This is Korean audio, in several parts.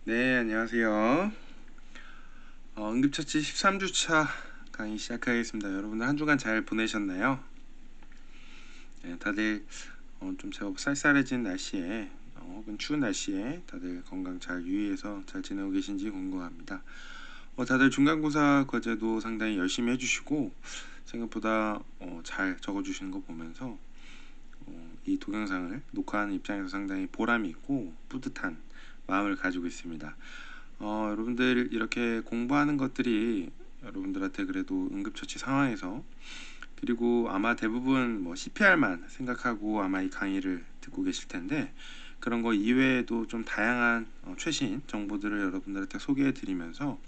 네, 안녕하세요. 응급처치 13주차 강의 시작하겠습니다. 여러분들 한 주간 잘 보내셨나요? 네, 다들 좀 제법 쌀쌀해진 날씨에 혹은 추운 날씨에 다들 건강 잘 유의해서 잘 지내고 계신지 궁금합니다. 다들 중간고사 과제도 상당히 열심히 해주시고 생각보다 잘 적어주시는 거 보면서 이 동영상을 녹화하는 입장에서 상당히 보람이 있고 뿌듯한 마음을 가지고 있습니다. 여러분들 이렇게 공부하는 것들이 여러분들한테 그래도 응급처치 상황에서, 그리고 아마 대부분 뭐 CPR만 생각하고 아마 이 강의를 듣고 계실 텐데, 그런 거 이외에도 좀 다양한 최신 정보들을 여러분들한테 소개해 드리면서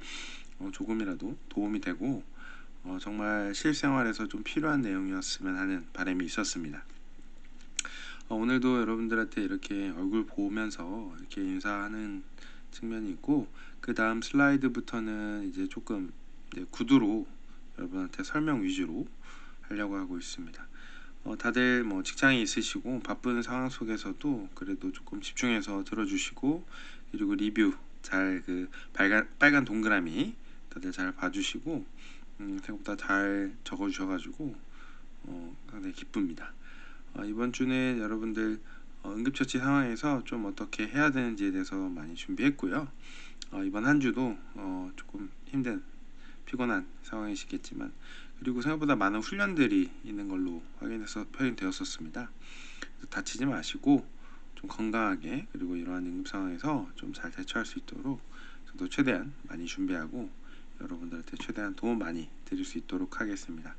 조금이라도 도움이 되고 정말 실생활에서 좀 필요한 내용이었으면 하는 바람이 있었습니다. 오늘도 여러분들한테 이렇게 얼굴 보면서 이렇게 인사하는 측면이 있고, 그 다음 슬라이드부터는 이제 조금 이제 구두로 여러분한테 설명 위주로 하려고 하고 있습니다. 다들 뭐 직장이 있으시고 바쁜 상황 속에서도 그래도 조금 집중해서 들어주시고, 그리고 리뷰 잘 그 빨간 동그라미 다들 잘 봐주시고 생각보다 잘 적어주셔가지고 상당히 기쁩니다. 이번 주는 여러분들 응급처치 상황에서 좀 어떻게 해야 되는지에 대해서 많이 준비했고요. 이번 한 주도 조금 힘든 피곤한 상황이시겠지만, 그리고 생각보다 많은 훈련들이 있는 걸로 확인되었었습니다. 다치지 마시고 좀 건강하게, 그리고 이러한 응급 상황에서 좀 잘 대처할 수 있도록 저도 최대한 많이 준비하고 여러분들한테 최대한 도움 많이 드릴 수 있도록 하겠습니다.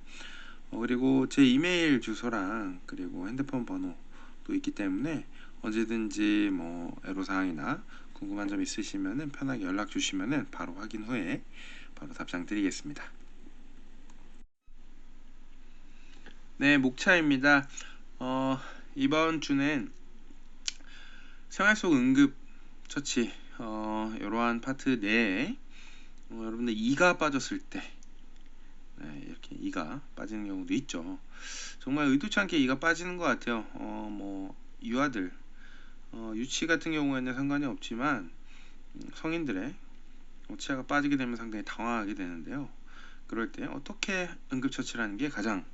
그리고 제 이메일 주소랑 그리고 핸드폰 번호도 있기 때문에 언제든지 뭐 애로사항이나 궁금한 점 있으시면은 편하게 연락 주시면은 바로 확인 후에 바로 답장 드리겠습니다. 네, 목차입니다. 이번 주는 생활 속 응급 처치 이러한 파트 내에 여러분들 이가 빠졌을 때, 네, 이렇게 이가 빠지는 경우도 있죠. 정말 의도치 않게 이가 빠지는 것 같아요. 뭐 유아들, 유치 같은 경우에는 상관이 없지만 성인들의 치아가 빠지게 되면 상당히 당황하게 되는데요. 그럴 때 어떻게 응급처치라는 게 가장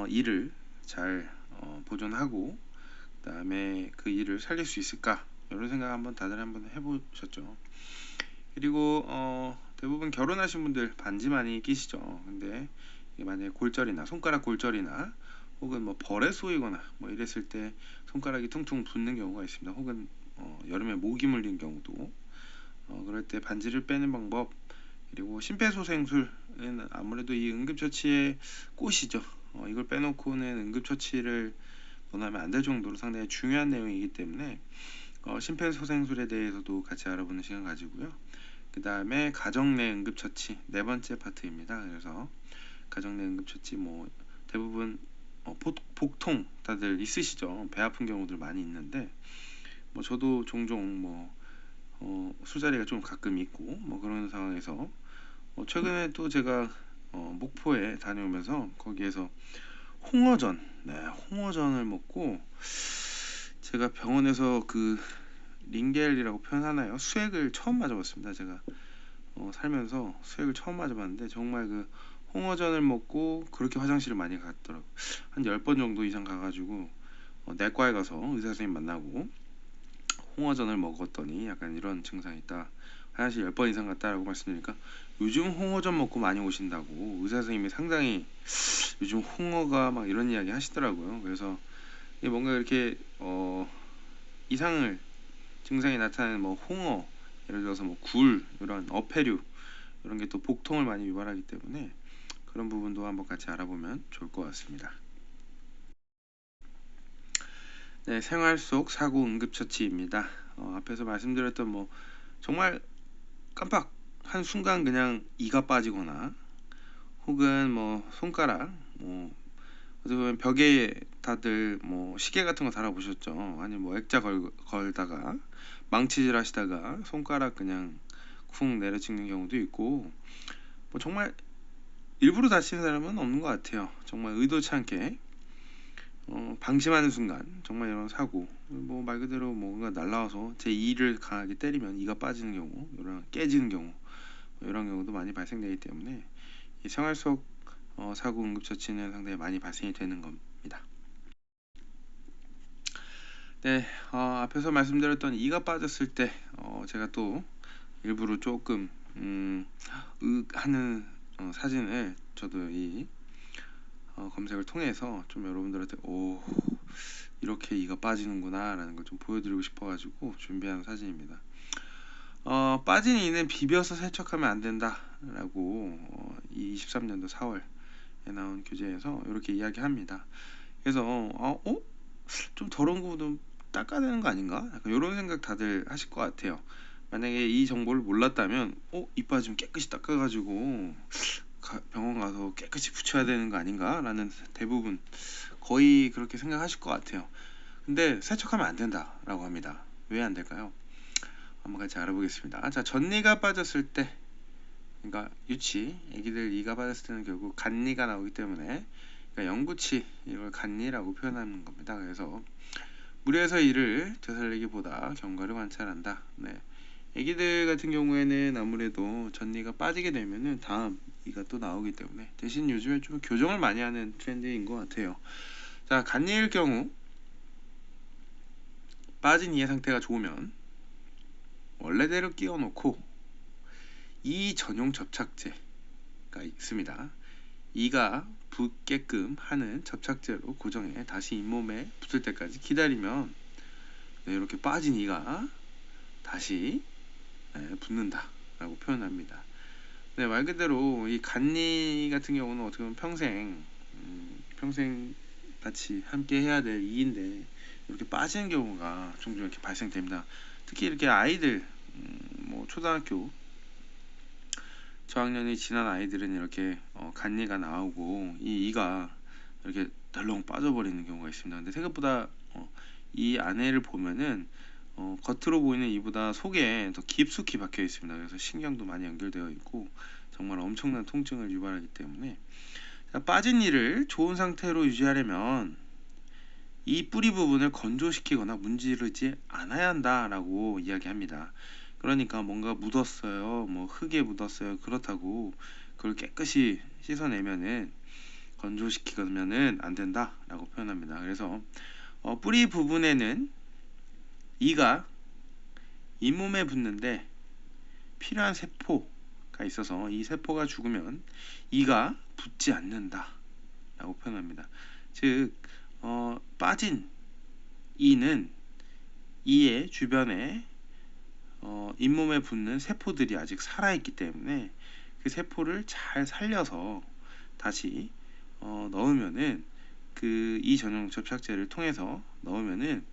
이를 잘 보존하고 그다음에 그 이를 살릴 수 있을까, 이런 생각 다들 한번 해보셨죠. 그리고 대부분 결혼하신 분들 반지 많이 끼시죠. 근데 이게 만약에 골절이나 손가락 골절이나 혹은 뭐 벌에 쏘이거나 뭐 이랬을 때 손가락이 퉁퉁 붓는 경우가 있습니다. 혹은 여름에 모기 물린 경우도 그럴 때 반지를 빼는 방법, 그리고 심폐소생술은 아무래도 이 응급처치의 꽃이죠. 이걸 빼놓고는 응급처치를 논하면 안 될 정도로 상당히 중요한 내용이기 때문에 심폐소생술에 대해서도 같이 알아보는 시간 가지고요. 그 다음에 가정 내 응급처치 네 번째 파트입니다. 그래서 가정 내 응급처치 뭐 대부분 복통 다들 있으시죠. 배 아픈 경우들 많이 있는데 뭐 저도 종종 뭐 술자리가 좀 가끔 있고 뭐 그런 상황에서 최근에 또 제가 목포에 다녀오면서 거기에서 홍어전, 네, 홍어전을 먹고 제가 병원에서 그 링겔이라고 표현하나요? 수액을 처음 맞아봤습니다. 제가 살면서 수액을 처음 맞아봤는데 정말 그 홍어전을 먹고 그렇게 화장실을 많이 갔더라고요. 한 10번 정도 이상 가가지고 내과에 가서 의사 선생님 만나고 홍어전을 먹었더니 약간 이런 증상이 있다, 화장실 10번 이상 갔다라고 말씀드리니까 요즘 홍어전 먹고 많이 오신다고 의사 선생님이 상당히 요즘 홍어가 막 이런 이야기 하시더라고요. 그래서 뭔가 이렇게 이상을 증상이 나타나는 뭐 홍어, 예를 들어서 뭐 굴, 이런 어패류 이런 게 또 복통을 많이 유발하기 때문에 그런 부분도 한번 같이 알아보면 좋을 것 같습니다. 네, 생활 속 사고 응급처치입니다. 앞에서 말씀드렸던 뭐 정말 깜빡 한 순간 그냥 이가 빠지거나 혹은 뭐 손가락 뭐 어떻게 보면 벽에 다들 뭐 시계 같은 거 달아보셨죠. 아니 뭐 액자 걸다가 망치질 하시다가 손가락 그냥 쿵 내려찍는 경우도 있고, 뭐 정말 일부러 다치는 사람은 없는 것 같아요. 정말 의도치 않게 방심하는 순간 정말 이런 사고, 뭐 말 그대로 뭔가 날라와서 제 이를 강하게 때리면 이가 빠지는 경우, 이런 깨지는 경우, 이런 경우도 많이 발생되기 때문에 이 생활 속 사고 응급처치는 상당히 많이 발생이 되는 겁니다. 네, 앞에서 말씀드렸던 이가 빠졌을 때 제가 또 일부러 조금 하는 사진을 저도 이 검색을 통해서 좀 여러분들한테 이렇게 이가 빠지는구나 라는 걸 좀 보여드리고 싶어가지고 준비한 사진입니다. 빠진 이는 비벼서 세척하면 안 된다 라고 이 23년도 4월에 나온 교재에서 이렇게 이야기합니다. 그래서 좀 더러운 거 좀 닦아야 되는 거 아닌가? 약간 이런 생각 다들 하실 것 같아요. 만약에 이 정보를 몰랐다면 이빨 좀 깨끗이 닦아가지고 병원 가서 깨끗이 붙여야 되는 거 아닌가? 라는 대부분 거의 그렇게 생각하실 것 같아요. 근데 세척하면 안 된다 라고 합니다. 왜 안 될까요? 한번 같이 알아보겠습니다. 자, 전니가 빠졌을 때, 그러니까 유치, 애기들 이가 빠졌을 때는 결국 간니가 나오기 때문에, 그러니까 영구치, 이걸 간니라고 표현하는 겁니다. 그래서 무리해서 이를 되살리기보다 경과를 관찰한다. 네. 애기들 같은 경우에는 아무래도 전니가 빠지게 되면은 다음 이가 또 나오기 때문에, 대신 요즘에 좀 교정을 많이 하는 트렌드인 것 같아요. 자, 간니일 경우 빠진 이의 상태가 좋으면 원래대로 끼워 놓고 이 전용 접착제가 있습니다. 이가 붙게끔 하는 접착제로 고정해 다시 잇몸에 붙을 때까지 기다리면 이렇게 빠진 이가 다시 붙는다 라고 표현합니다. 네, 말 그대로 이 간니 같은 경우는 어떻게 보면 평생 같이 함께 해야 될 이인데 이렇게 빠지는 경우가 종종 이렇게 발생됩니다. 특히 이렇게 아이들, 뭐 초등학교 저학년이 지난 아이들은 이렇게 간니가 나오고 이 이가 이렇게 덜렁 빠져버리는 경우가 있습니다. 근데 생각보다 이 안에를 보면은 겉으로 보이는 이보다 속에 더 깊숙이 박혀 있습니다. 그래서 신경도 많이 연결되어 있고 정말 엄청난 통증을 유발하기 때문에, 자, 빠진 이를 좋은 상태로 유지하려면 이 뿌리 부분을 건조시키거나 문지르지 않아야 한다라고 이야기합니다. 그러니까 뭔가 묻었어요, 뭐 흙에 묻었어요, 그렇다고 그걸 깨끗이 씻어내면은 건조시키면은 안 된다라고 표현합니다. 그래서 뿌리 부분에는 이가 잇몸에 붙는데 필요한 세포가 있어서 이 세포가 죽으면 이가 붙지 않는다 라고 표현합니다. 즉 빠진 이는 이의 주변에 잇몸에 붙는 세포들이 아직 살아있기 때문에 그 세포를 잘 살려서 다시 넣으면은 그 이 전용 접착제를 통해서 넣으면은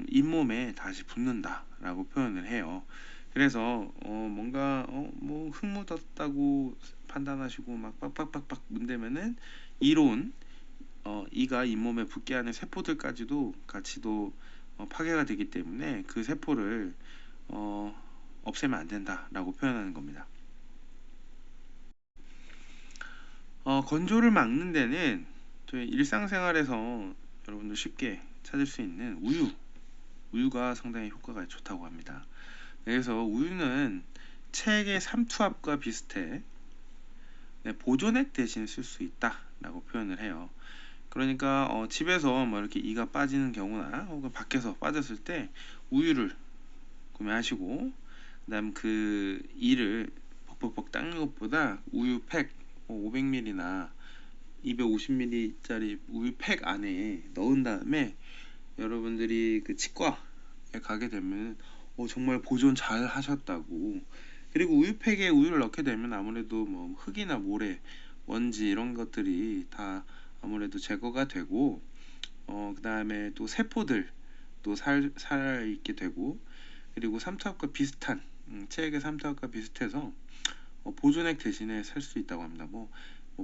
잇몸에 다시 붙는다 라고 표현을 해요. 그래서 뭔가 뭐 흙 묻었다고 판단하시고 막 빡빡빡빡 문대면은 이론 이가 잇몸에 붙게 하는 세포들까지도 같이도 파괴가 되기 때문에 그 세포를 없애면 안 된다라고 표현하는 겁니다. 건조를 막는 데는 저희 일상생활에서 여러분들 쉽게 찾을 수 있는 우유가 상당히 효과가 좋다고 합니다. 그래서 우유는 체액의 삼투압과 비슷해 보존액 대신 쓸 수 있다라고 표현을 해요. 그러니까 집에서 뭐 이렇게 이가 빠지는 경우나 혹은 밖에서 빠졌을 때 우유를 구매하시고, 그다음 그 이를 벅벅벅 닦는 것보다 우유 팩 500ml나 250ml짜리 우유 팩 안에 넣은 다음에 여러분들이 그 치과에 가게 되면 정말 보존 잘 하셨다고, 그리고 우유팩에 우유를 넣게 되면 아무래도 뭐 흙이나 모래, 먼지 이런 것들이 다 아무래도 제거가 되고 그 다음에 또 세포들 또 살아있게 되고, 그리고 삼투압과 비슷한 체액의 삼투압과 비슷해서 보존액 대신에 살 수 있다고 합니다. 뭐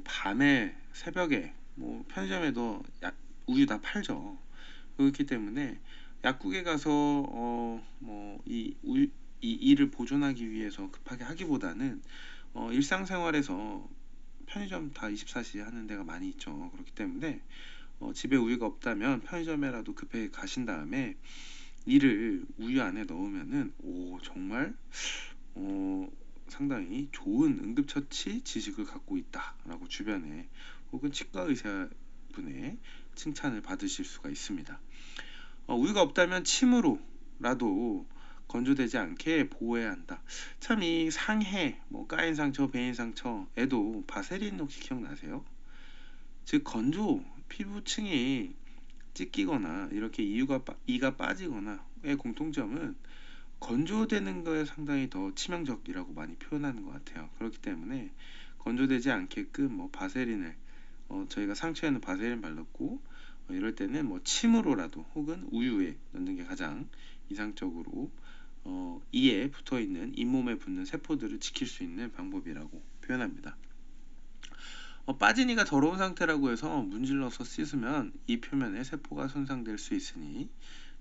밤에 새벽에 뭐 편의점에도 우유 다 팔죠. 그렇기 때문에 약국에 가서 뭐 이 우유 이 이를 보존하기 위해서 급하게 하기보다는 일상생활에서 편의점 다 24시 하는 데가 많이 있죠. 그렇기 때문에 집에 우유가 없다면 편의점에라도 급하게 가신 다음에 이를 우유 안에 넣으면은 정말 상당히 좋은 응급처치 지식을 갖고 있다라고 주변에 혹은 치과 의사분의 칭찬을 받으실 수가 있습니다. 우유가 없다면 침으로라도 건조되지 않게 보호해야 한다. 참 이 상해, 까인 상처, 베인 상처에도 바세린 혹시 기억나세요? 즉 건조, 피부층이 찢기거나 이렇게 이가 빠지거나의 공통점은 건조되는 거에 상당히 더 치명적이라고 많이 표현하는 것 같아요. 그렇기 때문에 건조되지 않게끔 바세린을 저희가 상처에는 바세린 발랐고 이럴 때는 침으로라도 혹은 우유에 넣는 게 가장 이상적으로 이에 붙어 있는 잇몸에 붙는 세포들을 지킬 수 있는 방법이라고 표현합니다. 빠진 이가 더러운 상태라고 해서 문질러서 씻으면 이 표면의 세포가 손상될 수 있으니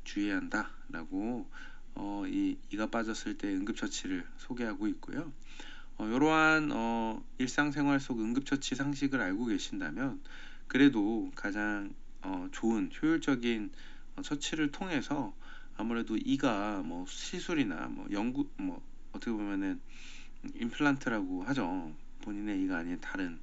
주의해야 한다라고 이가 빠졌을 때 응급처치를 소개하고 있고요. 이러한 일상생활 속 응급처치 상식을 알고 계신다면 그래도 가장 좋은 효율적인 처치를 통해서 아무래도 이가 시술이나 연구 어떻게 보면은 임플란트라고 하죠. 본인의 이가 아닌 다른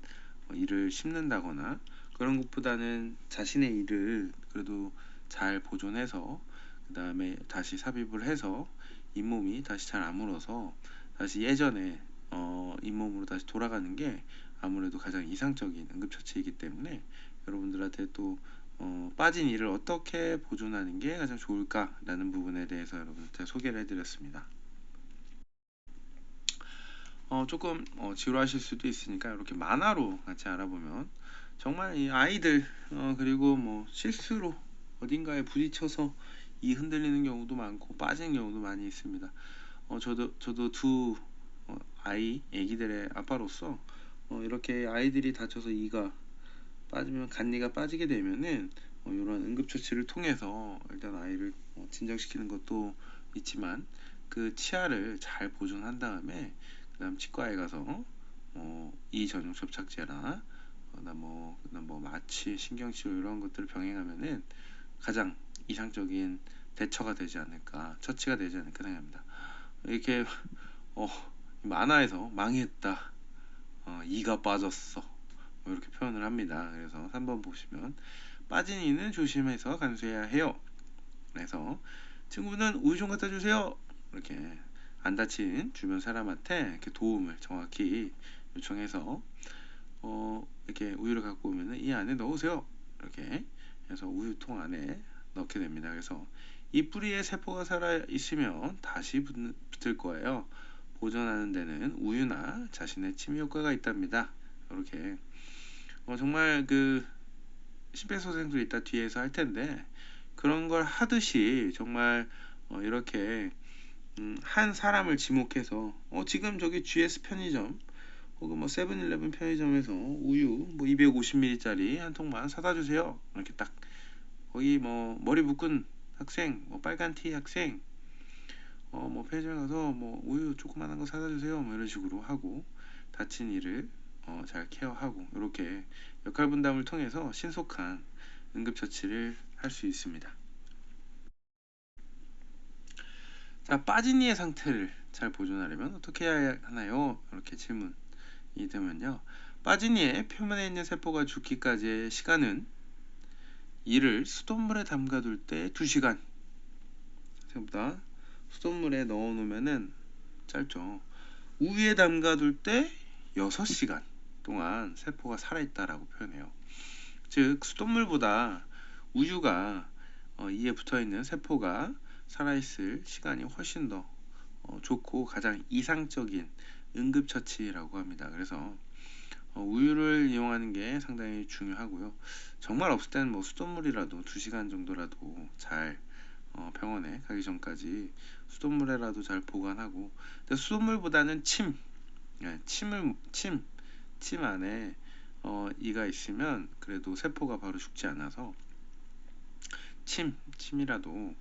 이를 심는다거나 그런 것보다는 자신의 이를 그래도 잘 보존해서 그 다음에 다시 삽입을 해서 잇몸이 다시 잘 아물어서 다시 예전에 잇몸으로 다시 돌아가는 게 아무래도 가장 이상적인 응급처치이기 때문에 여러분들한테 또 빠진 이를 어떻게 보존하는 게 가장 좋을까라는 부분에 대해서 여러분한테 소개를 해드렸습니다. 조금 지루하실 수도 있으니까 이렇게 만화로 같이 알아보면 정말 이 아이들 그리고 실수로 어딘가에 부딪혀서 이 흔들리는 경우도 많고 빠지는 경우도 많이 있습니다. 저도 두 아기들의 아빠로서 이렇게 아이들이 다쳐서 이가 빠지면 간니가 빠지게 되면은 이런 응급처치를 통해서 일단 아이를 진정시키는 것도 있지만 그 치아를 잘 보존한 다음에 그다음 치과에 가서 이 전용 접착제나 그다음 마취, 신경치료 이런 것들을 병행하면은 가장 이상적인 대처가 되지 않을까, 처치가 되지 않을까 생각합니다. 이렇게 어, 만화에서 망했다, 이가 빠졌어 이렇게 표현을 합니다. 그래서 3번 보시면 빠진 이는 조심해서 간수해야 해요. 그래서 친구는 우유 좀 갖다 주세요. 이렇게 안 다친 주변 사람한테 이렇게 도움을 정확히 요청해서 이렇게 우유를 갖고 오면은 이 안에 넣으세요. 이렇게 해서 우유통 안에 넣게 됩니다. 그래서 이 뿌리에 세포가 살아 있으면 다시 붙을 거예요. 보존하는 데는 우유나 자신의 침이 효과가 있답니다. 이렇게 정말 그 심폐소생술 이따 뒤에서 할 텐데 그런 걸 하듯이 정말 이렇게 한 사람을 지목해서 지금 저기 GS 편의점 혹은 세븐일레븐 편의점에서 우유 250ml짜리 한 통만 사다 주세요. 이렇게 딱 거기 머리 묶은 학생, 빨간 티 학생, 편의점에 가서 우유 조그만한 거 사다 주세요. 이런 식으로 하고 다친 이를 잘 케어하고 이렇게 역할 분담을 통해서 신속한 응급처치를 할 수 있습니다. 자, 빠진 이의 상태를 잘 보존하려면 어떻게 해야 하나요? 이렇게 질문이 되면요. 빠진 이의 표면에 있는 세포가 죽기까지의 시간은 이를 수돗물에 담가둘 때 2시간, 생각보다 수돗물에 넣어 놓으면은 짧죠. 우유에 담가둘 때 6시간 동안 세포가 살아있다라고 표현해요. 즉 수돗물보다 우유가 이에 붙어있는 세포가 살아있을 시간이 훨씬 더 좋고 가장 이상적인 응급처치라고 합니다. 그래서 우유를 이용하는 게 상당히 중요하고요. 정말 없을 때는 수돗물이라도 2시간 정도라도 잘 병원에 가기 전까지 수돗물에라도 잘 보관하고, 근데 수돗물보다는 예, 침 안에 이가 있으면 그래도 세포가 바로 죽지 않아서 침이라도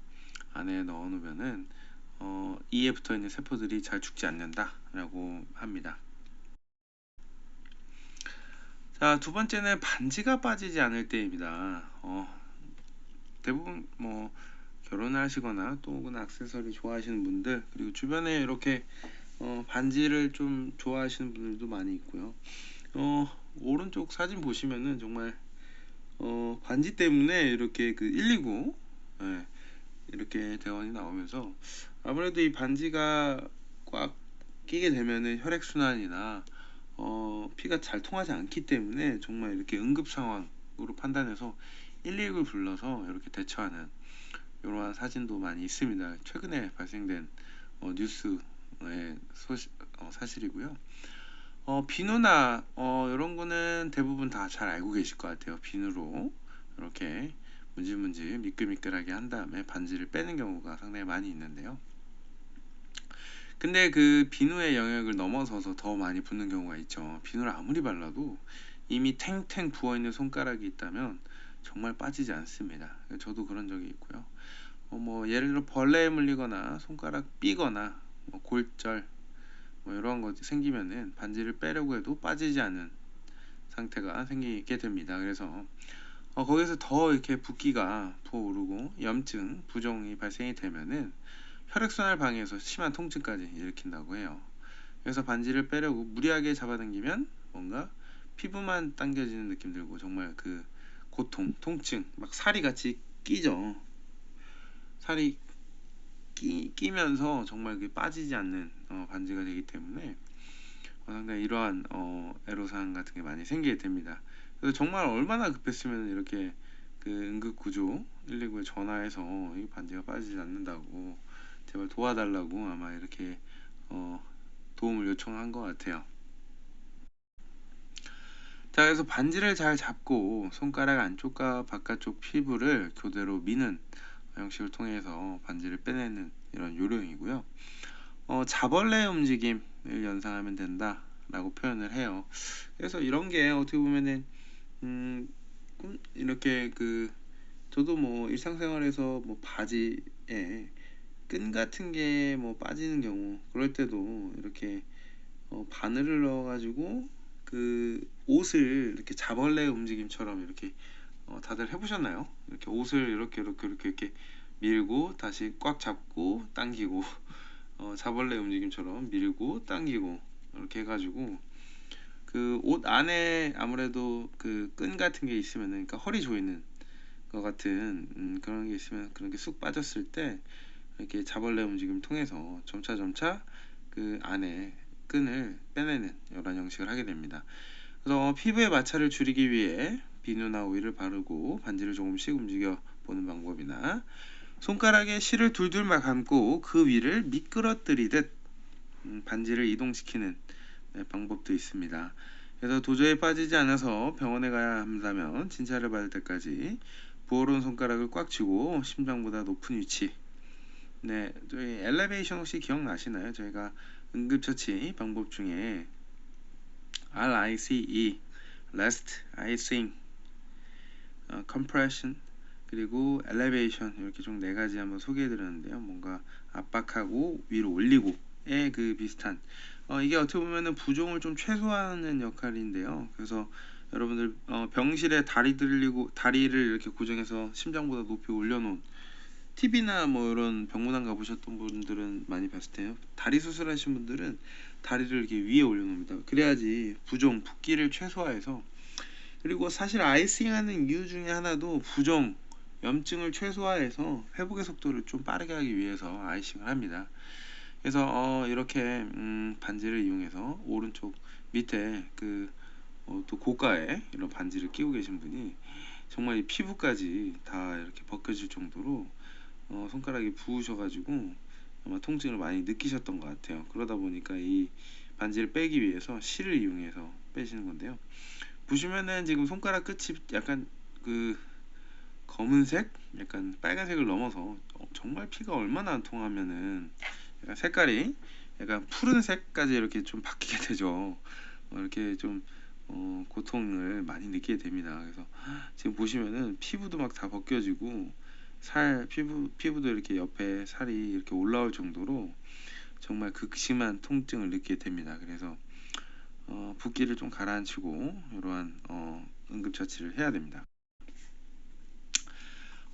안에 넣어 놓으면은 이에 붙어 있는 세포들이 잘 죽지 않는다라고 합니다. 자, 두 번째는 반지가 빠지지 않을 때입니다. 대부분 뭐 결혼을 하시거나 또 혹은 액세서리 좋아하시는 분들, 그리고 주변에 이렇게 반지를 좀 좋아하시는 분들도 많이 있고요. 오른쪽 사진 보시면은 정말 반지 때문에 이렇게 그 119, 예, 이렇게 대원이 나오면서 아무래도 이 반지가 꽉 끼게 되면은 혈액순환이나 피가 잘 통하지 않기 때문에 정말 이렇게 응급 상황으로 판단해서 119를 불러서 이렇게 대처하는 이러한 사진도 많이 있습니다. 최근에 발생된 뉴스의 사실이고요. 비누나 이런 거는 대부분 다 잘 알고 계실 것 같아요. 비누로 이렇게 문질문질 미끌미끌하게 한 다음에 반지를 빼는 경우가 상당히 많이 있는데요. 근데 그 비누의 영역을 넘어서서 더 많이 붓는 경우가 있죠. 비누를 아무리 발라도 이미 탱탱 부어있는 손가락이 있다면 정말 빠지지 않습니다. 저도 그런 적이 있고요. 뭐 예를 들어 벌레에 물리거나 손가락 삐거나 뭐 골절 뭐 이런 거 생기면은 반지를 빼려고 해도 빠지지 않는 상태가 생기게 됩니다. 그래서 거기서 더 이렇게 붓기가 부어오르고 염증, 부종이 발생이 되면은 혈액순환을 방해해서 심한 통증까지 일으킨다고 해요. 그래서 반지를 빼려고 무리하게 잡아당기면 뭔가 피부만 당겨지는 느낌 들고 정말 그 고통, 통증, 막 살이 같이 끼죠. 살이 끼면서 정말 그 빠지지 않는 반지가 되기 때문에 상당히 이러한 애로사항 같은 게 많이 생기게 됩니다. 그래서 정말 얼마나 급했으면 이렇게 그 응급구조 119에 전화해서 이 반지가 빠지지 않는다고 제발 도와달라고 아마 이렇게 도움을 요청한 것 같아요. 자, 그래서 반지를 잘 잡고 손가락 안쪽과 바깥쪽 피부를 교대로 미는 형식을 통해서 반지를 빼내는 이런 요령이고요. 자벌레 움직임을 연상하면 된다라고 표현을 해요. 그래서 이런 게 어떻게 보면은 이렇게 그 저도 뭐 일상생활에서 뭐 바지에 끈 같은 게 뭐 빠지는 경우 그럴 때도 이렇게 바늘을 넣어가지고 그 옷을 이렇게 자벌레 움직임처럼 이렇게 다들 해보셨나요? 이렇게 옷을 이렇게 밀고 다시 꽉 잡고 당기고 자벌레 움직임처럼 밀고 당기고 이렇게 해가지고 그 옷 안에 아무래도 그 끈 같은 게 있으면은 그러니까 허리 조이는 것 같은 그런 게 있으면 그런 게 쑥 빠졌을 때 이렇게 자벌레 움직임 통해서 점차 그 안에 끈을 빼내는 이런 형식을 하게 됩니다. 그래서 피부의 마찰을 줄이기 위해 비누나 오일을 바르고 반지를 조금씩 움직여 보는 방법이나 손가락에 실을 둘둘 감고 그 위를 미끄러뜨리듯 반지를 이동시키는 방법도 있습니다. 그래서 도저히 빠지지 않아서 병원에 가야 한다면 진찰을 받을 때까지 부어오른 손가락을 꽉 쥐고 심장보다 높은 위치. 네, 저희 엘리베이션 혹시 기억나시나요? 저희가 응급처치 방법 중에 RICE, Rest, Icing, Compression 그리고 Elevation 이렇게 총 네 가지 한번 소개해드렸는데요. 뭔가 압박하고 위로 올리고의 그 비슷한 이게 어떻게 보면은 부종을 좀 최소화하는 역할인데요. 그래서 여러분들 병실에 다리를 이렇게 고정해서 심장보다 높이 올려놓은 TV나 뭐 이런 병문안 가보셨던 분들은 많이 봤을 텐데요. 다리 수술하신 분들은 다리를 이렇게 위에 올려놓습니다. 그래야지 부종, 붓기를 최소화해서 그리고 사실 아이싱하는 이유 중에 하나도 부종, 염증을 최소화해서 회복의 속도를 좀 빠르게 하기 위해서 아이싱을 합니다. 그래서 이렇게 반지를 이용해서 오른쪽 밑에 또 고가에 이런 반지를 끼고 계신 분이 정말 이 피부까지 다 이렇게 벗겨질 정도로 손가락이 부으셔가지고 아마 통증을 많이 느끼셨던 것 같아요. 그러다 보니까 이 반지를 빼기 위해서 실을 이용해서 빼시는 건데요. 보시면은 지금 손가락 끝이 약간 그 검은색, 약간 빨간색을 넘어서 정말 피가 얼마나 안 통하면은 약간 색깔이 약간 푸른색까지 이렇게 좀 바뀌게 되죠. 이렇게 좀 고통을 많이 느끼게 됩니다. 그래서 지금 보시면은 피부도 막 다 벗겨지고 피부도 이렇게 옆에 살이 이렇게 올라올 정도로 정말 극심한 통증을 느끼게 됩니다. 그래서 붓기를 좀 가라앉히고 이러한 응급처치를 해야 됩니다.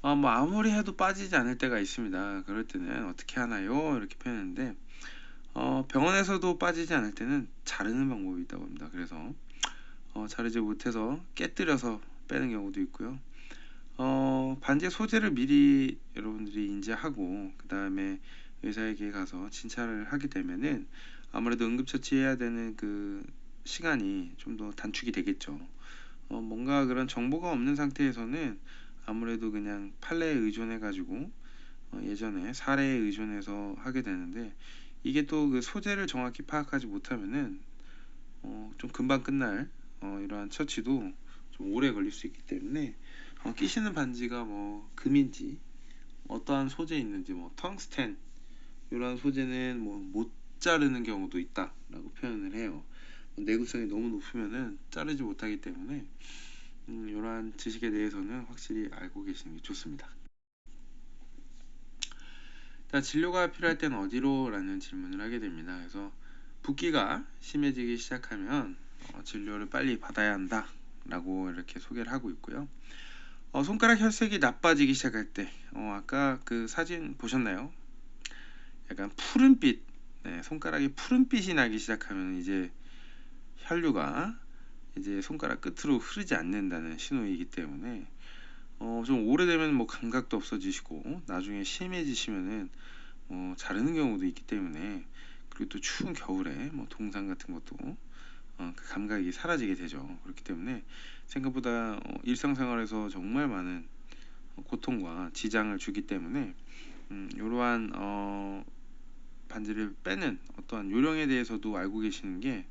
뭐 아무리 해도 빠지지 않을 때가 있습니다. 그럴 때는 어떻게 하나요? 이렇게 표현했는데 병원에서도 빠지지 않을 때는 자르는 방법이 있다고 합니다. 그래서 자르지 못해서 깨뜨려서 빼는 경우도 있고요. 반지의 소재를 미리 여러분들이 인지하고 그 다음에 의사에게 가서 진찰을 하게 되면은 아무래도 응급처치해야 되는 그 시간이 좀 더 단축이 되겠죠. 뭔가 그런 정보가 없는 상태에서는 아무래도 그냥 판례에 의존해 가지고 예전에 사례에 의존해서 하게 되는데 이게 또 그 소재를 정확히 파악하지 못하면은 좀 금방 끝날 이러한 처치도 좀 오래 걸릴 수 있기 때문에 끼시는 반지가 뭐 금인지 어떠한 소재 있는지 뭐 텅스텐 이러한 소재는 뭐 못 자르는 경우도 있다라고 표현을 해요. 내구성이 너무 높으면은 자르지 못하기 때문에 이러한 지식에 대해서는 확실히 알고 계시는 게 좋습니다. 자, 진료가 필요할 때는 어디로? 라는 질문을 하게 됩니다. 그래서 붓기가 심해지기 시작하면 진료를 빨리 받아야 한다 라고 이렇게 소개를 하고 있고요. 손가락 혈색이 나빠지기 시작할 때 아까 그 사진 보셨나요? 약간 푸른빛, 네, 손가락이 푸른빛이 나기 시작하면 이제 혈류가 이제 손가락 끝으로 흐르지 않는다는 신호이기 때문에 좀 오래되면 뭐 감각도 없어지시고 나중에 심해지시면은 자르는 경우도 있기 때문에 그리고 또 추운 겨울에 뭐 동상 같은 것도 그 감각이 사라지게 되죠. 그렇기 때문에 생각보다 일상생활에서 정말 많은 고통과 지장을 주기 때문에 이러한 반지를 빼는 어떠한 요령에 대해서도 알고 계시는 게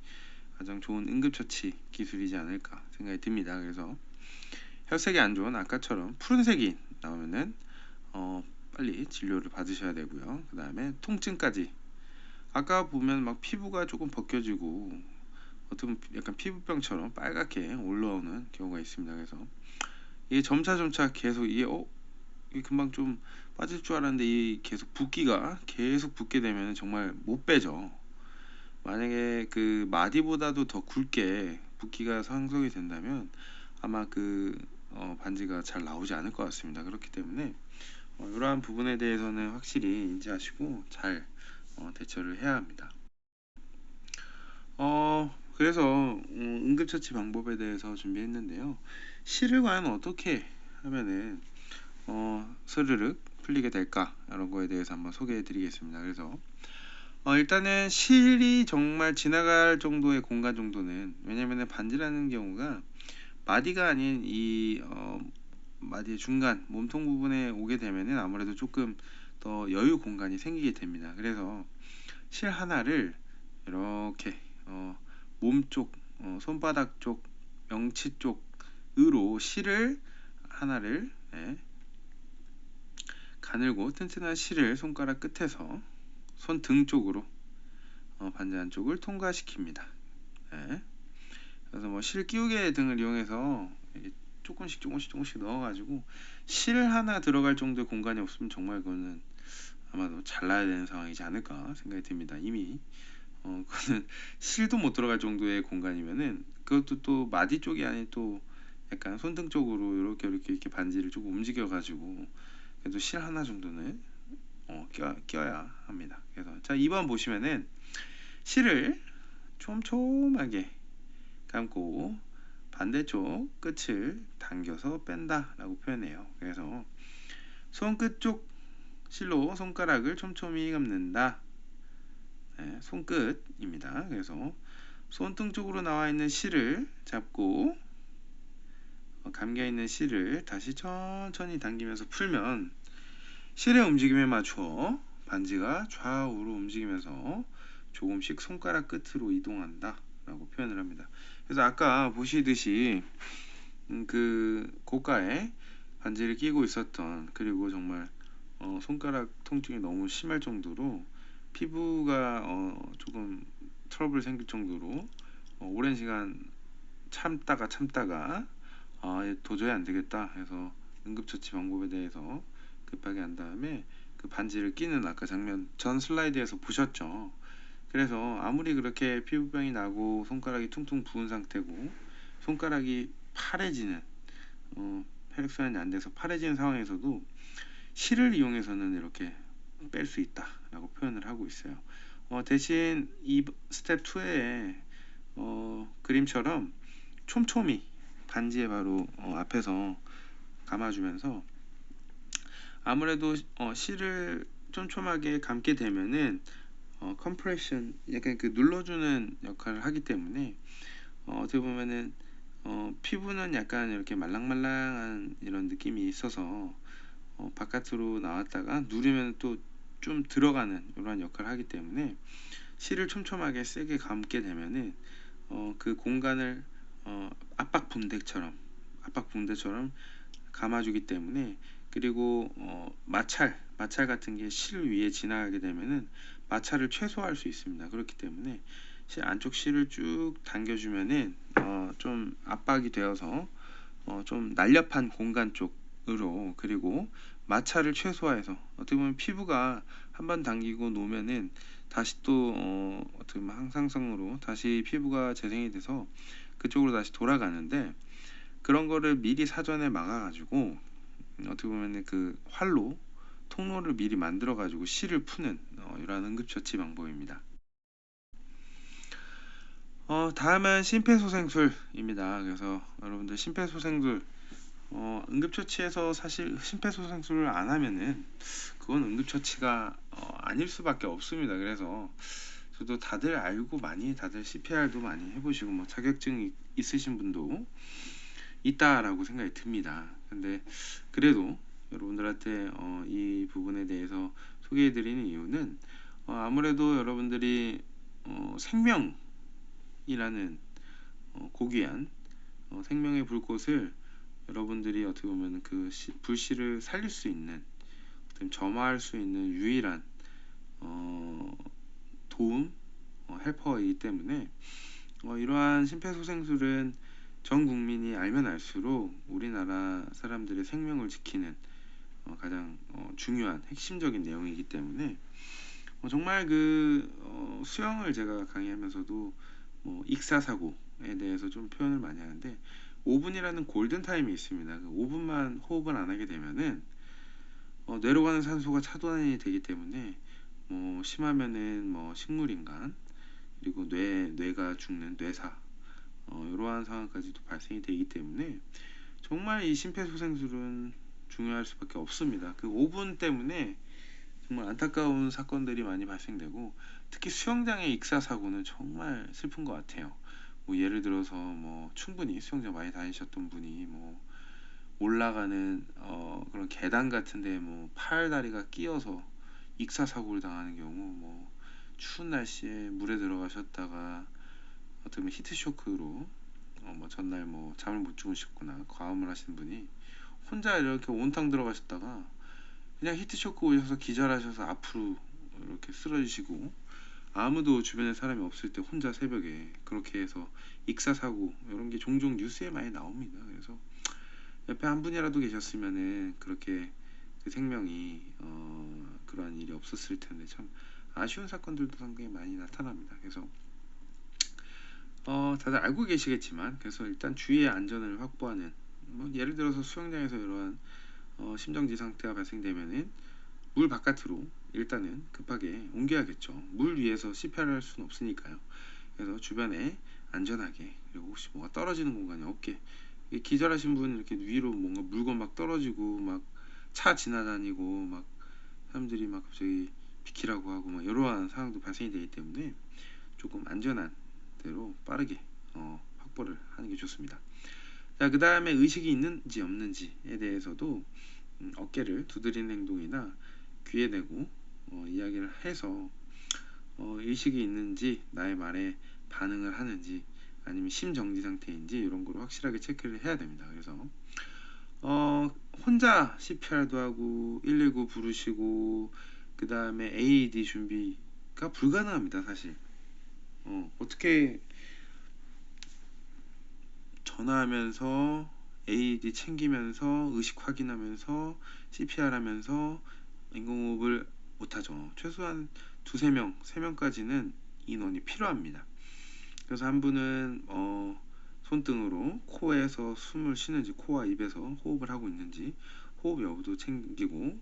가장 좋은 응급처치 기술이지 않을까 생각이 듭니다. 그래서 혈색이 안 좋은 아까처럼 푸른색이 나오면은 빨리 진료를 받으셔야 되고요. 그 다음에 통증까지 아까 보면 막 피부가 조금 벗겨지고 어떻게 보면 약간 피부병처럼 빨갛게 올라오는 경우가 있습니다. 그래서 이게 점차 계속 이게 금방 좀 빠질 줄 알았는데 이 계속 붓기가 계속 붓게 되면 정말 못 빼죠. 만약에 그 마디보다도 더 굵게 붓기가 상승이 된다면 아마 그 반지가 잘 나오지 않을 것 같습니다. 그렇기 때문에 이러한 부분에 대해서는 확실히 인지하시고 잘 대처를 해야 합니다. 그래서 응급처치 방법에 대해서 준비했는데요. 실을 과연 어떻게 하면은 스르륵 풀리게 될까 이런 거에 대해서 한번 소개해 드리겠습니다. 그래서 일단은 실이 정말 지나갈 정도의 공간 정도는 왜냐면은 반지라는 경우가 마디가 아닌 이 마디의 중간 몸통 부분에 오게 되면은 아무래도 조금 더 여유 공간이 생기게 됩니다. 그래서 실 하나를 이렇게 몸쪽 손바닥 쪽 명치 쪽으로 실을 하나를 가늘고 튼튼한 실을 손가락 끝에서 손등 쪽으로 반지 안쪽을 통과시킵니다. 네. 그래서 뭐 실 끼우개 등을 이용해서 조금씩 넣어가지고 실 하나 들어갈 정도의 공간이 없으면 정말 그거는 아마도 잘라야 되는 상황이지 않을까 생각이 듭니다. 이미 그거는 실도 못 들어갈 정도의 공간이면은 그것도 또 마디 쪽이 아닌 또 약간 손등 쪽으로 이렇게 반지를 조금 움직여 가지고 그래도 실 하나 정도는 껴야 합니다. 그래서 자 2번 보시면은 실을 촘촘하게 감고 반대쪽 끝을 당겨서 뺀다 라고 표현해요. 그래서 손끝 쪽 실로 손가락을 촘촘히 감는다. 네, 손끝입니다. 그래서 손등 쪽으로 나와 있는 실을 잡고 감겨 있는 실을 다시 천천히 당기면서 풀면 실의 움직임에 맞춰 반지가 좌우로 움직이면서 조금씩 손가락 끝으로 이동한다 라고 표현을 합니다. 그래서 아까 보시듯이 그 고가에 반지를 끼고 있었던 그리고 정말 손가락 통증이 너무 심할 정도로 피부가 조금 트러블 생길 정도로 오랜 시간 참다가 도저히 안 되겠다 해서 응급처치 방법에 대해서 급하게 한 다음에 그 반지를 끼는 아까 장면 전 슬라이드에서 보셨죠. 그래서 아무리 그렇게 피부병이 나고 손가락이 퉁퉁 부은 상태고 손가락이 파래지는 혈액순환이 안 돼서 파래지는 상황에서도 실을 이용해서는 이렇게 뺄 수 있다라고 표현을 하고 있어요. 대신 이 스텝 2에 그림처럼 촘촘히 반지에 바로 앞에서 감아주면서 아무래도 실을 촘촘하게 감게 되면은 컴프레션 약간 그 눌러주는 역할을 하기 때문에 어떻게 보면은 피부는 약간 이렇게 말랑말랑한 이런 느낌이 있어서 바깥으로 나왔다가 누르면 또 좀 들어가는 이런 역할을 하기 때문에 실을 촘촘하게 세게 감게 되면은 그 공간을 압박 붕대처럼 감아주기 때문에 그리고 마찰 같은 게 실 위에 지나가게 되면은 마찰을 최소화할 수 있습니다. 그렇기 때문에 실 안쪽 실을 쭉 당겨주면은 좀 압박이 되어서 좀 날렵한 공간 쪽으로 그리고 마찰을 최소화해서 어떻게 보면 피부가 한번 당기고 놓으면은 다시 또 어떻게 보면 항상성으로 다시 피부가 재생이 돼서 그쪽으로 다시 돌아가는데 그런 거를 미리 사전에 막아가지고 어떻게 보면 그 활로 통로를 미리 만들어 가지고 실을 푸는 이러한 응급처치 방법입니다. 다음은 심폐소생술입니다. 그래서 여러분들 심폐소생술 응급처치에서 사실 심폐소생술을 안 하면은 그건 응급처치가 아닐 수밖에 없습니다. 그래서 저도 다들 알고 많이 다들 CPR도 많이 해보시고 뭐 자격증 있으신 분도 있다라고 생각이 듭니다. 근데 그래도 여러분들한테 이 부분에 대해서 소개해드리는 이유는 아무래도 여러분들이 생명이라는 고귀한 생명의 불꽃을 여러분들이 어떻게 보면 그 불씨를 살릴 수 있는 점화할 수 있는 유일한 도움 헬퍼이기 때문에 이러한 심폐소생술은 전 국민이 알면 알수록 우리나라 사람들의 생명을 지키는 가장 중요한 핵심적인 내용이기 때문에 정말 그 수영을 제가 강의하면서도 뭐 익사사고에 대해서 좀 표현을 많이 하는데 5분이라는 골든타임이 있습니다. 그 5분만 호흡을 안 하게 되면은 뇌로 가는 산소가 차단이 되기 때문에 뭐 심하면은 뭐 식물인간 그리고 뇌가 죽는 뇌사 이러한 상황까지도 발생이 되기 때문에 정말 이 심폐소생술은 중요할 수밖에 없습니다. 그 5분 때문에 정말 안타까운 사건들이 많이 발생되고 특히 수영장의 익사 사고는 정말 슬픈 것 같아요. 뭐 예를 들어서 뭐 충분히 수영장 많이 다니셨던 분이 뭐 올라가는 그런 계단 같은데 뭐 팔 다리가 끼어서 익사 사고를 당하는 경우 뭐 추운 날씨에 물에 들어가셨다가 어떻게 보면 히트 쇼크로 뭐 전날 뭐 잠을 못 주무셨거나 과음을 하신 분이 혼자 이렇게 온탕 들어가셨다가 그냥 히트쇼크 오셔서 기절하셔서 앞으로 이렇게 쓰러지시고 아무도 주변에 사람이 없을 때 혼자 새벽에 그렇게 해서 익사사고 이런 게 종종 뉴스에 많이 나옵니다. 그래서 옆에 한 분이라도 계셨으면은 그렇게 그 생명이 그러한 일이 없었을 텐데 참 아쉬운 사건들도 상당히 많이 나타납니다. 그래서 다들 알고 계시겠지만 그래서 일단 주위의 안전을 확보하는 뭐 예를 들어서 수영장에서 이러한 심정지 상태가 발생되면은 물 바깥으로 일단은 급하게 옮겨야겠죠. 물 위에서 CPR을 할 수는 없으니까요. 그래서 주변에 안전하게 그리고 혹시 뭐가 떨어지는 공간이 없게 기절하신 분 이렇게 위로 뭔가 물건 막 떨어지고 막 차 지나다니고 막 사람들이 막 갑자기 비키라고 하고 막 이러한 상황도 발생이 되기 때문에 조금 안전한 대로 빠르게 확보를 하는 게 좋습니다. 자, 그 다음에 의식이 있는지 없는지에 대해서도 어깨를 두드리는 행동이나 귀에 대고 이야기를 해서 의식이 있는지 나의 말에 반응을 하는지 아니면 심정지 상태인지 이런 거를 확실하게 체크를 해야 됩니다. 그래서 혼자 CPR도 하고 119 부르시고 그 다음에 AED 준비가 불가능합니다. 사실 어떻게 전화하면서 AED 챙기면서 의식 확인하면서 CPR 하면서 인공호흡을 못하죠. 최소한 두세 명, 세 명까지는 인원이 필요합니다. 그래서 한 분은 손등으로 코에서 숨을 쉬는지 코와 입에서 호흡을 하고 있는지 호흡 여부도 챙기고,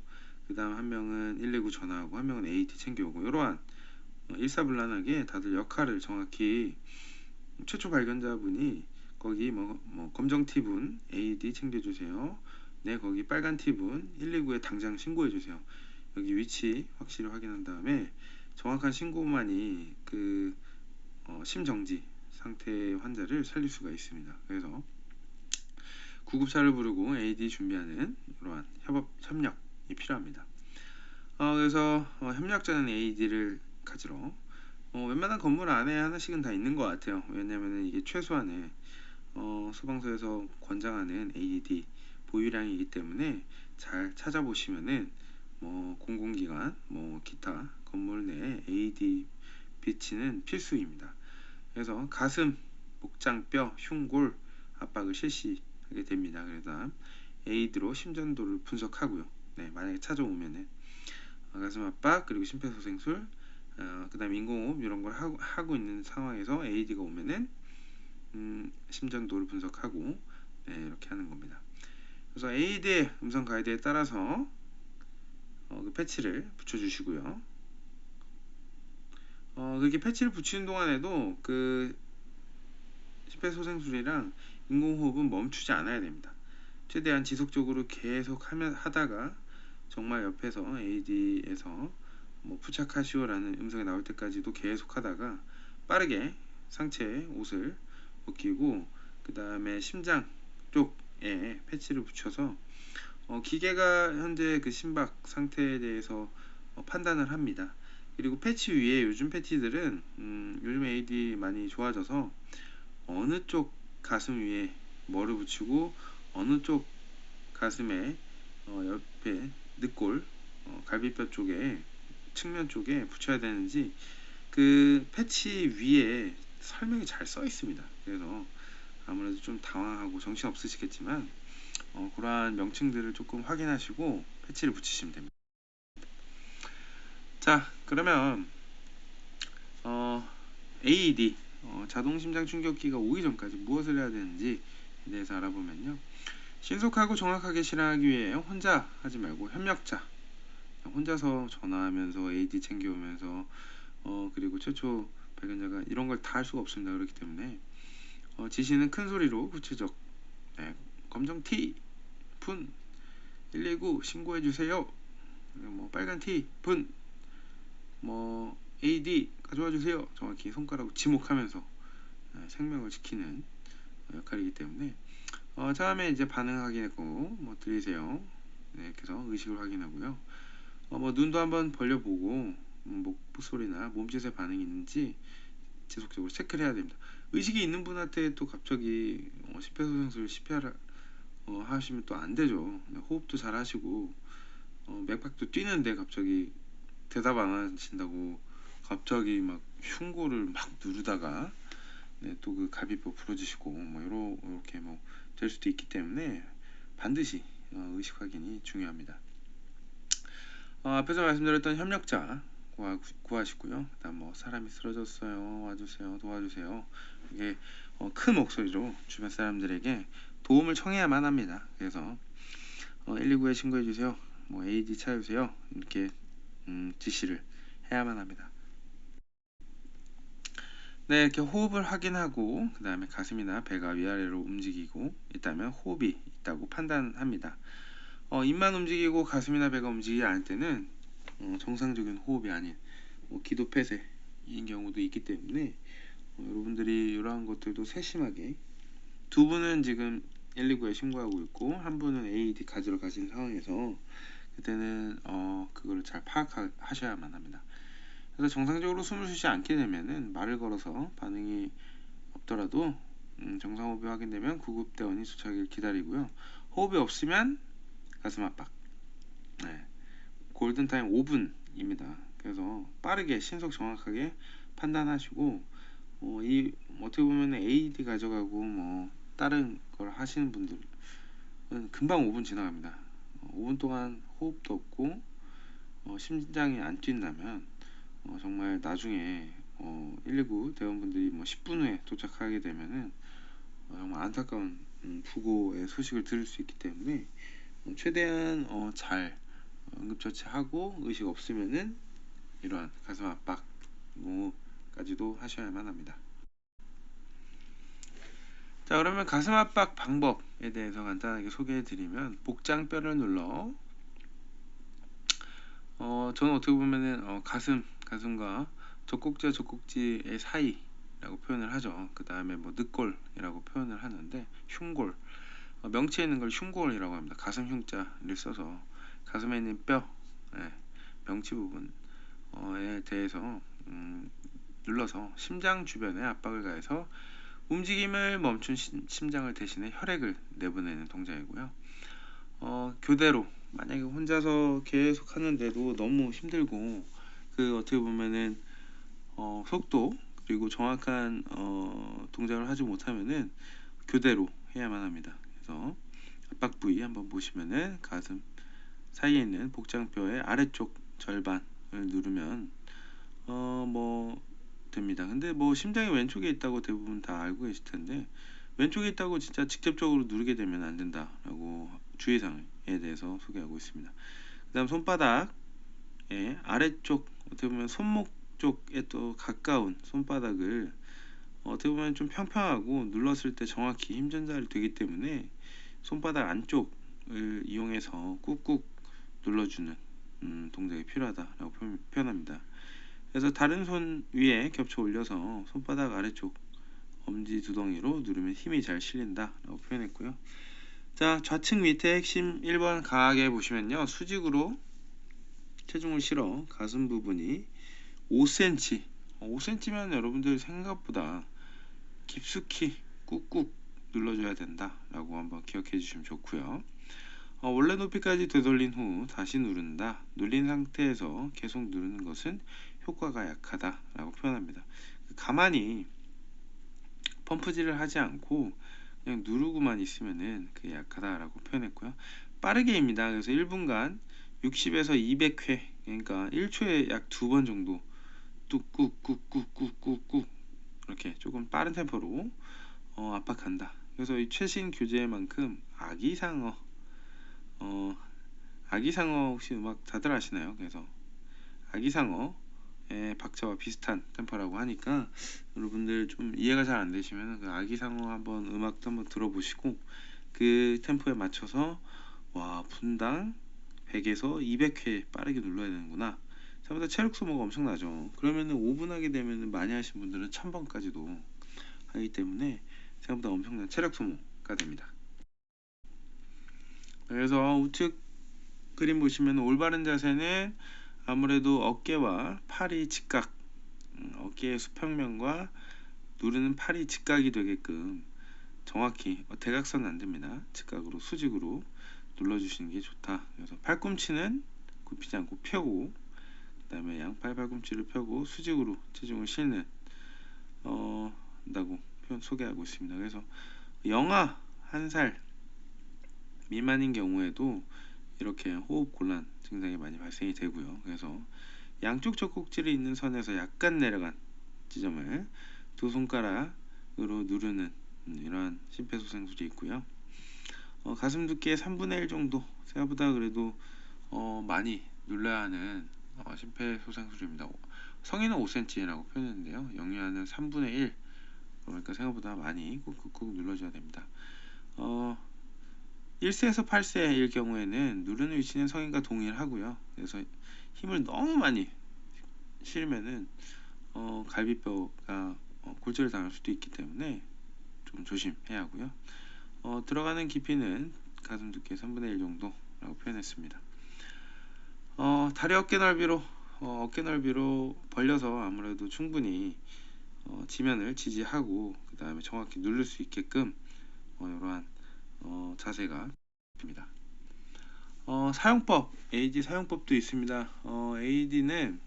그 다음 한 명은 119 전화하고 한 명은 AED 챙겨오고, 이러한 일사불란하게 다들 역할을 정확히 최초 발견자분이 거기 뭐 검정 팁은 AED 챙겨주세요. 네, 거기 빨간 팁은 119에 당장 신고해주세요. 여기 위치 확실히 확인한 다음에 정확한 신고만이 그 심정지 상태의 환자를 살릴 수가 있습니다. 그래서 구급차를 부르고 AED 준비하는 이러한 협력이 필요합니다. 그래서 협력자는 AED를 가지러 웬만한 건물 안에 하나씩은 다 있는 것 같아요. 왜냐면은 이게 최소한의 소방서에서 권장하는 AED 보유량이기 때문에 잘 찾아보시면은 뭐 공공기관, 뭐 기타 건물 내 AED 비치는 필수입니다. 그래서 가슴, 목장뼈, 흉골 압박을 실시하게 됩니다. 그래서 AED로 심전도를 분석하고요. 네, 만약에 찾아오면은 가슴 압박 그리고 심폐소생술, 그다음 인공호흡 이런 걸 하고 있는 상황에서 AED가 오면은 심전도를 분석하고, 네, 이렇게 하는 겁니다. 그래서 AED의 음성 가이드에 따라서 그 패치를 붙여주시고요. 그렇게 패치를 붙이는 동안에도 그 심폐소생술이랑 인공호흡은 멈추지 않아야 됩니다. 최대한 지속적으로 계속 하다가 정말 옆에서 AED에서 뭐 부착하시오라는 음성이 나올 때까지도 계속 하다가 빠르게 상체에 옷을 벗기고, 그 다음에 심장 쪽에 패치를 붙여서 기계가 현재 그 심박 상태에 대해서 판단을 합니다. 그리고 패치 위에 요즘 패치들은 요즘 AED 많이 좋아져서 어느 쪽 가슴 위에 뭐를 붙이고 어느 쪽 가슴에 옆에 늑골 갈비뼈 쪽에 측면 쪽에 붙여야 되는지 그 패치 위에 설명이 잘 써 있습니다. 그래서 아무래도 좀 당황하고 정신 없으시겠지만 그러한 명칭들을 조금 확인하시고 패치를 붙이시면 됩니다. 자, 그러면 AED 자동심장 충격기가 오기 전까지 무엇을 해야 되는지에 대해서 알아보면요. 신속하고 정확하게 실행하기 위해 혼자 하지 말고 협력자, 혼자서 전화하면서 AED 챙겨오면서 그리고 최초 발견자가 이런 걸 다 할 수가 없습니다. 그렇기 때문에 지시는 큰 소리로 구체적, 네, 검정 티, 분, 119 신고해 주세요. 뭐 빨간 티, 분, 뭐 AED 가져와 주세요. 정확히 손가락으로 지목하면서 생명을 지키는 역할이기 때문에 처음에 이제 반응 확인했고 뭐 들리세요. 네, 이렇게 해서 의식을 확인하고요. 뭐 눈도 한번 벌려보고 목 소리나 몸짓의 반응이 있는지 지속적으로 체크를 해야 됩니다. 의식이 있는 분한테 또 갑자기 심폐소생술 CPR 하시면 또 안 되죠. 호흡도 잘 하시고 맥박도 뛰는데 갑자기 대답 안 하신다고 갑자기 막 흉골을 막 누르다가, 네, 또 그 갈비뼈 부러지시고 뭐 이렇게 뭐 될 수도 있기 때문에 반드시 의식 확인이 중요합니다. 앞에서 말씀드렸던 협력자 구하시고요. 그다음 뭐 사람이 쓰러졌어요, 와주세요, 도와주세요. 이게 큰 목소리로 주변 사람들에게 도움을 청해야만 합니다. 그래서 119에 신고해 주세요, 뭐 AED 찾아주세요, 이렇게 지시를 해야만 합니다. 네, 이렇게 호흡을 확인하고 그 다음에 가슴이나 배가 위아래로 움직이고 있다면 호흡이 있다고 판단합니다. 입만 움직이고 가슴이나 배가 움직이지 않을 때는 정상적인 호흡이 아닌 기도 폐쇄인 경우도 있기 때문에 여러분들이 이러한 것들도 세심하게, 두 분은 지금 119에 신고하고 있고 한 분은 AED 가지러 가신 상황에서 그때는 그거를 잘 파악하셔야만 합니다. 그래서 정상적으로 숨을 쉬지 않게 되면은 말을 걸어서 반응이 없더라도 정상호흡이 확인되면 구급대원이 도착을 기다리고요. 호흡이 없으면 가슴 압박, 네, 골든타임 5분입니다. 그래서 빠르게 신속 정확하게 판단하시고 이 어떻게 보면 AED 가져가고 뭐 다른 걸 하시는 분들은 금방 5분 지나갑니다. 5분 동안 호흡도 없고 심장이 안 뛴다면 정말 나중에 119 대원분들이 뭐 10분 후에 도착하게 되면은 정말 안타까운 부고의 소식을 들을 수 있기 때문에 최대한 잘 응급처치하고 의식 없으면은 이러한 가슴 압박 까지도 하셔야만 합니다. 자, 그러면 가슴 압박 방법에 대해서 간단하게 소개해 드리면, 복장뼈를 눌러 저는 어떻게 보면은 가슴과 젖꼭지의 사이라고 표현을 하죠. 그 다음에 뭐 늑골이라고 표현을 하는데, 흉골, 명치에 있는 걸 흉골이라고 합니다. 가슴 흉자를 써서 가슴에 있는 뼈, 예, 명치 부분에 대해서 눌러서 심장 주변에 압박을 가해서 움직임을 멈춘 심장을 대신해 혈액을 내보내는 동작이고요. 교대로 만약에 혼자서 계속 하는데도 너무 힘들고 어떻게 보면은 속도 그리고 정확한 동작을 하지 못하면은 교대로 해야만 합니다. 그래서 압박 부위 한번 보시면은 가슴 사이에 있는 복장뼈의 아래쪽 절반을 누르면 뭐 됩니다. 근데 뭐 심장이 왼쪽에 있다고 대부분 다 알고 계실 텐데, 왼쪽에 있다고 진짜 직접적으로 누르게 되면 안 된다라고 주의사항에 대해서 소개하고 있습니다. 그 다음 손바닥 아래쪽, 어떻게 보면 손목 쪽에 또 가까운 손바닥을 어떻게 보면 좀 평평하고 눌렀을 때 정확히 힘 전달이 되기 때문에 손바닥 안쪽을 이용해서 꾹꾹 눌러주는 동작이 필요하다라고 표현합니다. 그래서 다른 손 위에 겹쳐 올려서 손바닥 아래쪽 엄지 두덩이로 누르면 힘이 잘 실린다라고 표현했고요. 자, 좌측 밑에 핵심 1번 가하게 보시면요, 수직으로 체중을 실어 가슴 부분이 5cm, 5cm면 여러분들 생각보다 깊숙이 꾹꾹 눌러줘야 된다라고 한번 기억해 주시면 좋고요. 원래 높이까지 되돌린 후 다시 누른다. 눌린 상태에서 계속 누르는 것은 효과가 약하다라고 표현합니다. 가만히 펌프질을 하지 않고 그냥 누르고만 있으면은 그게 약하다라고 표현했고요. 빠르게입니다. 그래서 1분간 60에서 200회, 그러니까 1초에 약 2번 정도 뚝꾹꾹꾹꾹꾹꾹 이렇게 조금 빠른 템포로 압박한다. 그래서 이 최신 교재만큼 아기상어 혹시 음악 다들 아시나요? 그래서 아기상어의 박자와 비슷한 템포라고 하니까 여러분들 좀 이해가 잘 안 되시면 그 아기상어 한번 음악도 한번 들어보시고 그 템포에 맞춰서 분당 100에서 200회 빠르게 눌러야 되는구나. 생각보다 체력 소모가 엄청나죠. 그러면은 5분 하게 되면은 많이 하신 분들은 1000번까지도 하기 때문에 생각보다 엄청난 체력 소모가 됩니다. 그래서 우측 그림 보시면 올바른 자세는 아무래도 어깨와 팔이 직각, 어깨의 수평면과 누르는 팔이 직각이 되게끔 정확히 대각선 안 됩니다. 직각으로 수직으로 눌러주시는 게 좋다. 그래서 팔꿈치는 굽히지 않고 펴고, 그 다음에 양팔 팔꿈치를 펴고 수직으로 체중을 실는 다고 소개하고 있습니다. 그래서 영아 1살 미만인 경우에도 이렇게 호흡 곤란 증상이 많이 발생이 되고요. 그래서 양쪽 젖꼭지를 있는 선에서 약간 내려간 지점을 두 손가락으로 누르는 이러한 심폐소생술이 있고요. 가슴 두께의 3분의 1 정도, 생각보다 그래도 많이 눌러야 하는 심폐소생술입니다. 성인은 5cm라고 표현했는데요, 영유아는 3분의 1, 그러니까 생각보다 많이 꾹꾹꾹 눌러줘야 됩니다. 1세에서 8세일 경우에는 누르는 위치는 성인과 동일하고요. 그래서 힘을 너무 많이 실으면은 갈비뼈가 골절을 당할 수도 있기 때문에 좀 조심해야 하고요. 들어가는 깊이는 가슴 두께 3분의 1 정도라고 표현했습니다. 다리 어깨 넓이로 벌려서 아무래도 충분히 지면을 지지하고 그 다음에 정확히 누를 수 있게끔 이러한 자세가 됩니다. 사용법, AED 사용법도 있습니다. AED는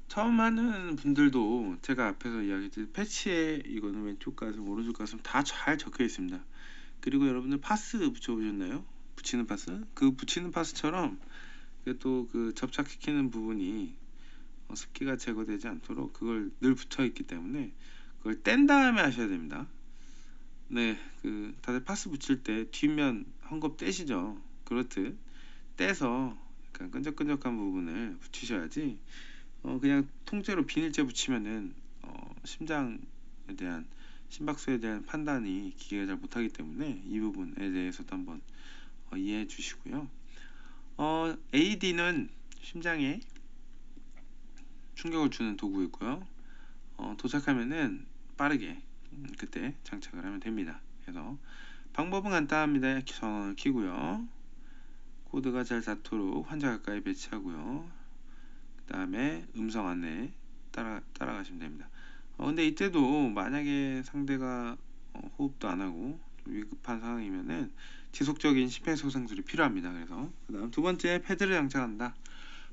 처음 하는 분들도 제가 앞에서 이야기했듯이 패치에 이거는 왼쪽 가슴 오른쪽 가슴 다 잘 적혀 있습니다. 그리고 여러분들 파스 붙여보셨나요? 붙이는 파스? 그 붙이는 파스처럼 또 그 접착시키는 부분이 습기가 제거되지 않도록 그걸 늘 붙어 있기 때문에 그걸 뗀 다음에 하셔야 됩니다. 네, 다들 파스 붙일 때 뒷면 헝겊 떼시죠. 그렇듯 떼서 약간 끈적끈적한 부분을 붙이셔야지 그냥 통째로 비닐재 붙이면은 심장에 대한 심박수에 대한 판단이 기계가 잘 못하기 때문에 이 부분에 대해서도 한번 이해해 주시고요. AED는 심장에 충격을 주는 도구이고요. 도착하면은 빠르게 그때 장착을 하면 됩니다. 그래서 방법은 간단합니다. 전원을 켜고요. 코드가 잘 닿도록 환자 가까이 배치하고요. 그 다음에 음성 안내 따라가시면 됩니다. 근데 이때도 만약에 상대가 호흡도 안 하고 위급한 상황이면은 지속적인 심폐소생술이 필요합니다. 그래서 그 다음 두 번째 패드를 장착한다.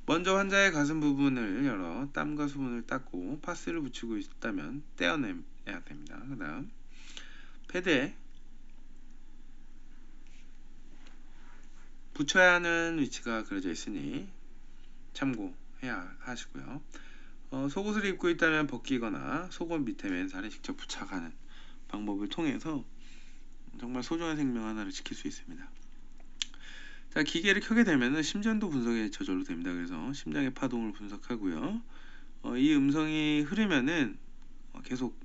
먼저 환자의 가슴 부분을 열어 땀과 수분을 닦고 파스를 붙이고 있다면 떼어내야 됩니다. 그 다음 패드에 붙여야 하는 위치가 그려져 있으니 참고해야 하시고요. 속옷을 입고 있다면 벗기거나 속옷 밑에 맨살에 직접 부착하는 방법을 통해서 정말 소중한 생명 하나를 지킬 수 있습니다. 자, 기계를 켜게 되면 심전도 분석이 저절로 됩니다. 그래서 심장의 파동을 분석하고요. 이 음성이 흐르면은 계속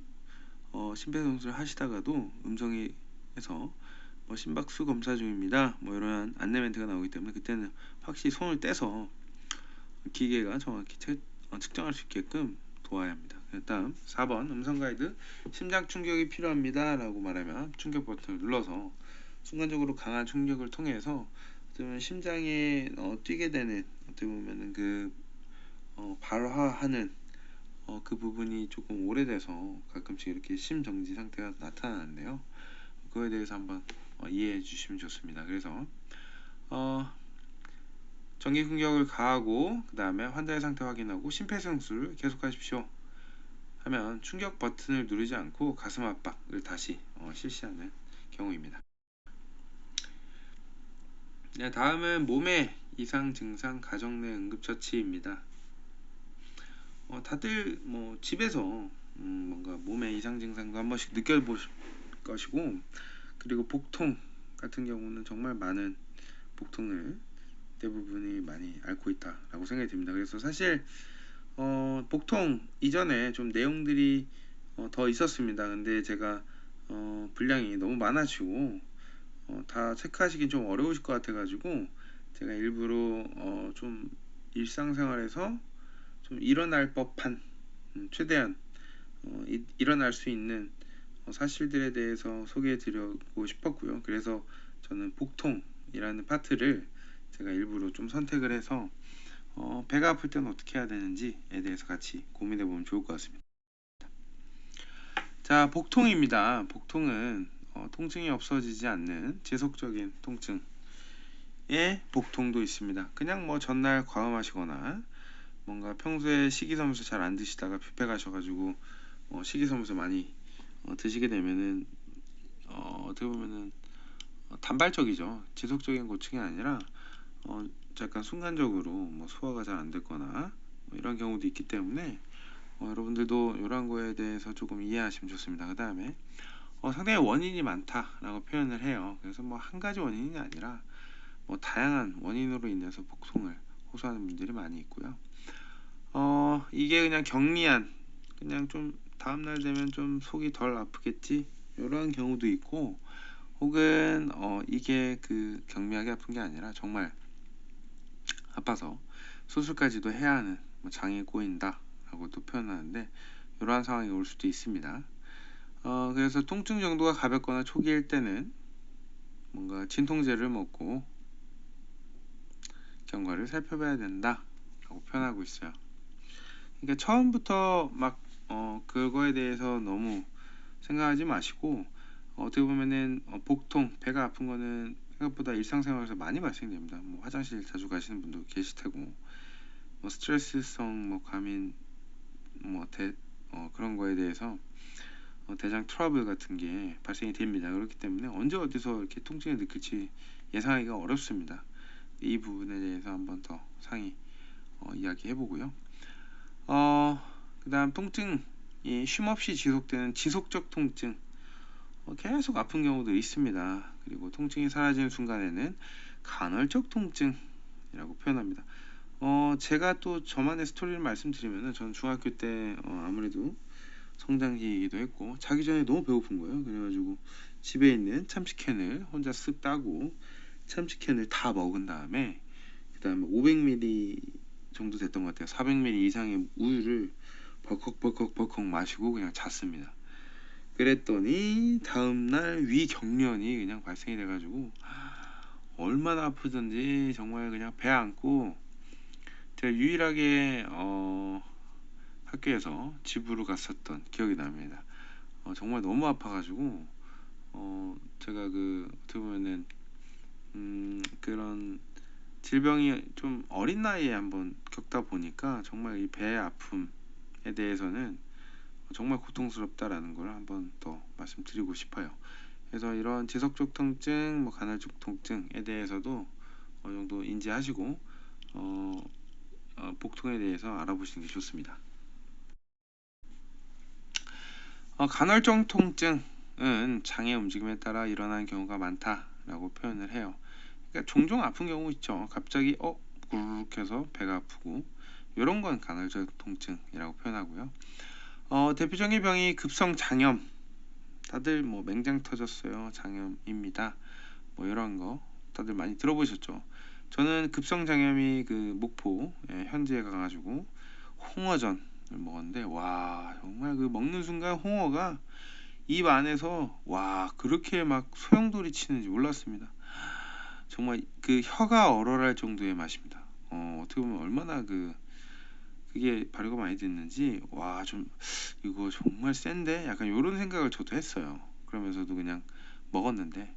심폐소생술을 하시다가도 음성이 해서 심박수 검사 중입니다. 이러한 안내 멘트가 나오기 때문에 그때는 확실히 손을 떼서 기계가 정확히 측정할 수 있게끔 도와야 합니다. 다음 4번 음성 가이드. 심장 충격이 필요합니다 라고 말하면 충격 버튼을 눌러서 순간적으로 강한 충격을 통해서 심장에 뛰게 되는 어떻게 보면은 발화하는 그 부분이 조금 오래돼서 가끔씩 이렇게 심정지 상태가 나타나는데요. 그거에 대해서 한번 이해해 주시면 좋습니다. 그래서 전기 충격을 가하고 그 다음에 환자의 상태 확인하고 심폐소생술을 계속하십시오 하면 충격 버튼을 누르지 않고 가슴 압박을 다시 실시하는 경우입니다. 네, 다음은 몸의 이상 증상 가정 내 응급처치입니다. 다들 집에서 뭔가 몸의 이상 증상도 한 번씩 느껴보실 것이고, 그리고 복통 같은 경우는 정말 많은 복통을 대부분이 많이 앓고 있다라고 생각이 듭니다. 그래서 사실 복통 이전에 좀 내용들이 더 있었습니다. 근데 제가 분량이 너무 많아지고 다 체크하시긴 좀 어려우실 것 같아 가지고 제가 일부러 좀 일상생활에서 좀 일어날 법한 최대한 일어날 수 있는 사실들에 대해서 소개해 드리고 싶었고요. 그래서 저는 복통이라는 파트를 제가 일부러 좀 선택을 해서 배가 아플 때는 어떻게 해야 되는지에 대해서 같이 고민해 보면 좋을 것 같습니다. 자, 복통입니다. 복통은 통증이 없어지지 않는 지속적인 통증의 복통도 있습니다. 그냥 전날 과음하시거나 뭔가 평소에 식이섬유소 잘 안 드시다가 뷔페 가셔가지고 식이섬유소 많이 드시게 되면은 어떻게 보면은 단발적이죠. 지속적인 고충이 아니라 약간 순간적으로 소화가 잘 안 됐거나 이런 경우도 있기 때문에 여러분들도 이런 거에 대해서 조금 이해하시면 좋습니다. 그 다음에 상당히 원인이 많다라고 표현을 해요. 그래서 한 가지 원인이 아니라 다양한 원인으로 인해서 복통을 호소하는 분들이 많이 있고요. 이게 그냥 경미한, 그냥 좀 다음날 되면 좀 속이 덜 아프겠지 이런 경우도 있고, 혹은 이게 경미하게 아픈 게 아니라 정말 아파서 수술까지도 해야 하는 장이 꼬인다 라고도 표현하는데, 이러한 상황이 올 수도 있습니다. 그래서 통증 정도가 가볍거나 초기일 때는 뭔가 진통제를 먹고 경과를 살펴봐야 된다 라고 표현하고 있어요. 그러니까 처음부터 그거에 대해서 너무 생각하지 마시고, 어떻게 보면은 복통, 배가 아픈 거는 생각보다 일상생활에서 많이 발생됩니다. 화장실 자주 가시는 분도 계실 테고, 스트레스성 과민 그런 거에 대해서 대장 트러블 같은 게 발생이 됩니다. 그렇기 때문에 언제 어디서 이렇게 통증을 느낄지 예상하기가 어렵습니다. 이 부분에 대해서 한번 더 상의 이야기해 보고요. 그다음 통증이 쉼없이 지속되는 지속적 통증, 계속 아픈 경우도 있습니다. 그리고 통증이 사라지는 순간에는 간헐적 통증이라고 표현합니다. 제가 또 저만의 스토리를 말씀드리면은, 전 중학교 때 아무래도 성장기이기도 했고 자기 전에 너무 배고픈 거예요. 그래가지고 집에 있는 참치캔을 혼자 쓱 따고 참치캔을 다 먹은 다음에, 그 다음에 500ml 정도 됐던 것 같아요. 400ml 이상의 우유를 벌컥벌컥 마시고 그냥 잤습니다. 그랬더니 다음날 위경련이 그냥 발생이 돼가지고 얼마나 아프던지 정말 그냥 배 안고, 제가 유일하게 학교에서 집으로 갔었던 기억이 납니다. 정말 너무 아파가지고 제가 그 어떻게 보면은 그런 질병이 좀 어린 나이에 한번 겪다 보니까 정말 이 배 아픔에 대해서는 정말 고통스럽다라는 걸 한번 더 말씀드리고 싶어요. 그래서 이런 지속적 통증, 간헐적 통증에 대해서도 어느 정도 인지하시고 복통에 대해서 알아보시는 게 좋습니다. 간헐적 통증은 장의 움직임에 따라 일어나는 경우가 많다라고 표현을 해요. 그러니까 종종 아픈 경우 있죠. 갑자기 구르륵 해서 배가 아프고, 이런 건 간헐적 통증이라고 표현하고요. 대표적인 병이 급성 장염, 다들 뭐 맹장 터졌어요, 장염입니다, 뭐 이런 거 다들 많이 들어보셨죠. 저는 급성 장염이 그 목포 현지에 가가지고 홍어전을 먹었는데, 와 정말 그 먹는 순간 홍어가 입 안에서 와 그렇게 막 소용돌이 치는지 몰랐습니다. 정말 그 혀가 얼얼할 정도의 맛입니다. 어떻게 보면 얼마나 그게 발효가 많이 됐는지, 와 좀 이거 정말 센데, 약간 이런 생각을 저도 했어요. 그러면서도 그냥 먹었는데,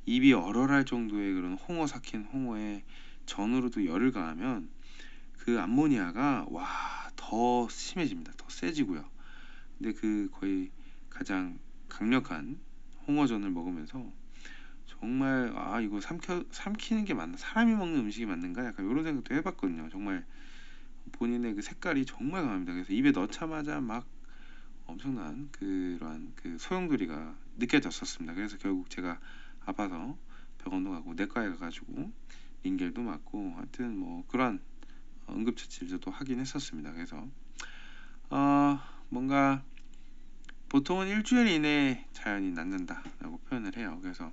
입이 얼얼할 정도의 그런 홍어 삭힌 홍어에 전으로도 열을 가하면 그 암모니아가 와 더 심해집니다. 더 세지고요. 근데 그 거의 가장 강력한 홍어전을 먹으면서 정말 이거 삼키는 게 맞나, 사람이 먹는 음식이 맞는가, 약간 이런 생각도 해봤거든요. 정말 본인의 그 색깔이 정말 강합니다. 그래서 입에 넣자마자 막 엄청난 그러한 그 소용돌이가 느껴졌었습니다. 그래서 결국 제가 아파서 병원도 가고 내과에 가가지고 링겔도 맞고, 하여튼 뭐 그런 응급처치를 저도 하긴 했었습니다. 그래서 뭔가 보통은 일주일 이내에 자연히 낫는다라고 표현을 해요. 그래서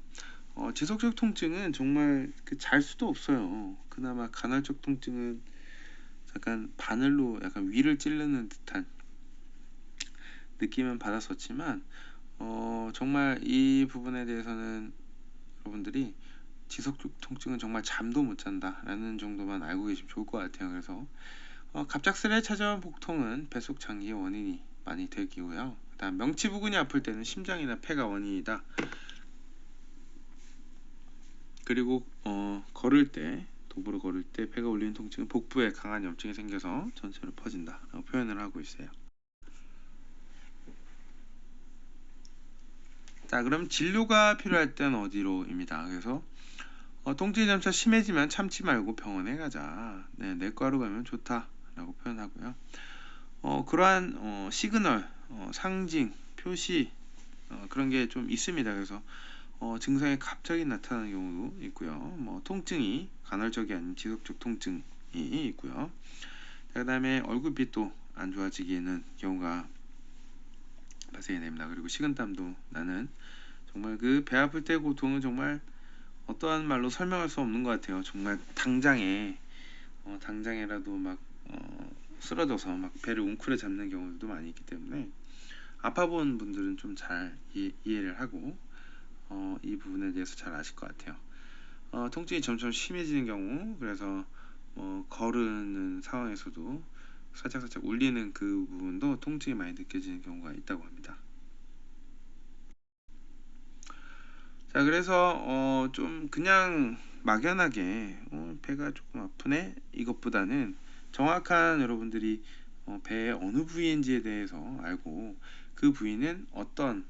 지속적 통증은 정말 잘 수도 없어요. 그나마 간헐적 통증은 약간 바늘로 약간 위를 찌르는 듯한 느낌은 받았었지만, 정말 이 부분에 대해서는 여러분들이 지속적 통증은 정말 잠도 못 잔다라는 정도만 알고 계시면 좋을 것 같아요. 그래서 갑작스레 찾아온 복통은 뱃속 장기의 원인이 많이 되기고요. 그다음 명치 부근이 아플 때는 심장이나 폐가 원인이다. 그리고 걸을 때, 도보로 걸을 때 배가 울리는 통증은 복부에 강한 염증이 생겨서 전체로 퍼진다라고 표현을 하고 있어요. 자, 그럼 진료가 필요할 때는 어디로입니다. 그래서 통증이 점차 심해지면 참지 말고 병원에 가자. 네, 내과로 가면 좋다라고 표현하고요. 그러한 시그널, 상징, 표시, 그런 게 좀 있습니다. 그래서 증상이 갑자기 나타나는 경우도 있고요. 뭐 통증이 간헐적이 아닌 지속적 통증이 있고요. 그다음에 얼굴빛도 안 좋아지기는 경우가 발생이 됩니다. 그리고 식은땀도 나는, 정말 그 배 아플 때 고통은 정말 어떠한 말로 설명할 수 없는 것 같아요. 정말 당장에라도 막 쓰러져서 막 배를 웅크려 잡는 경우도 많이 있기 때문에, 아파본 분들은 좀 잘 이해를 하고 이 부분에 대해서 잘 아실 것 같아요. 통증이 점점 심해지는 경우, 그래서 걸으는 상황에서도 살짝 울리는 그 부분도 통증이 많이 느껴지는 경우가 있다고 합니다. 자, 그래서 좀 그냥 막연하게 배가 조금 아프네 이것보다는, 정확한 여러분들이 배의 어느 부위인지에 대해서 알고, 그 부위는 어떤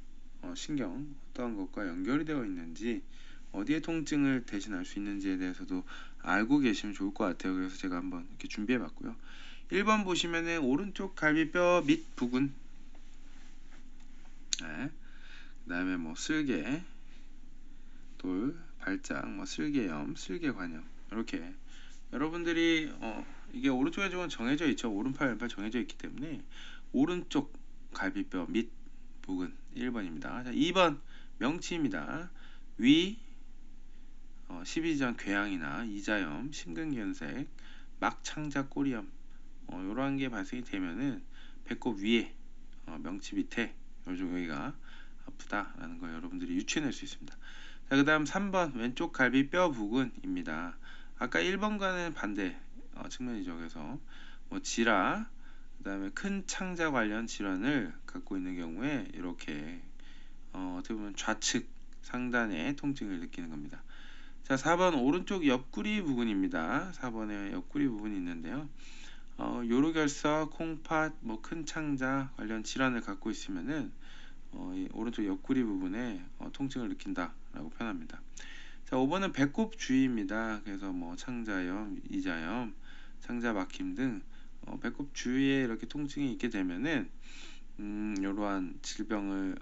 신경, 어떤 것과 연결이 되어 있는지, 어디에 통증을 대신할 수 있는지에 대해서도 알고 계시면 좋을 것 같아요. 그래서 제가 한번 이렇게 준비해 봤고요. 1번 보시면은 오른쪽 갈비뼈 밑 부근, 네. 그 다음에 뭐 쓸개, 돌, 발작, 뭐 쓸개염, 쓸개관염, 이렇게 여러분들이 이게 오른쪽에 좀 정해져 있죠. 오른팔 왼팔 정해져 있기 때문에 오른쪽 갈비뼈 밑 부근 1번입니다. 자, 2번 명치입니다. 위 12전 궤양이나 이자염, 심근경색, 막창자 꼬리염, 이러한 게 발생이 되면은 배꼽 위에 명치 밑에 요쪽 여기가 아프다라는 걸 여러분들이 유추해낼 수 있습니다. 자, 그 다음 3번 왼쪽 갈비뼈 부근입니다. 아까 1번과는 반대 측면이죠. 그래서 뭐 지라, 그 다음에 큰 창자 관련 질환을 갖고 있는 경우에 이렇게 어떻게 보면 좌측 상단에 통증을 느끼는 겁니다. 자, 4번 오른쪽 옆구리 부분입니다. 4번에 옆구리 부분이 있는데요. 요로결석, 콩팥, 뭐 큰 창자 관련 질환을 갖고 있으면은 이 오른쪽 옆구리 부분에 통증을 느낀다라고 표현합니다. 자, 5번은 배꼽 주위입니다. 그래서 뭐 창자염, 이자염, 창자 막힘 등 배꼽 주위에 이렇게 통증이 있게 되면은 이러한 질병을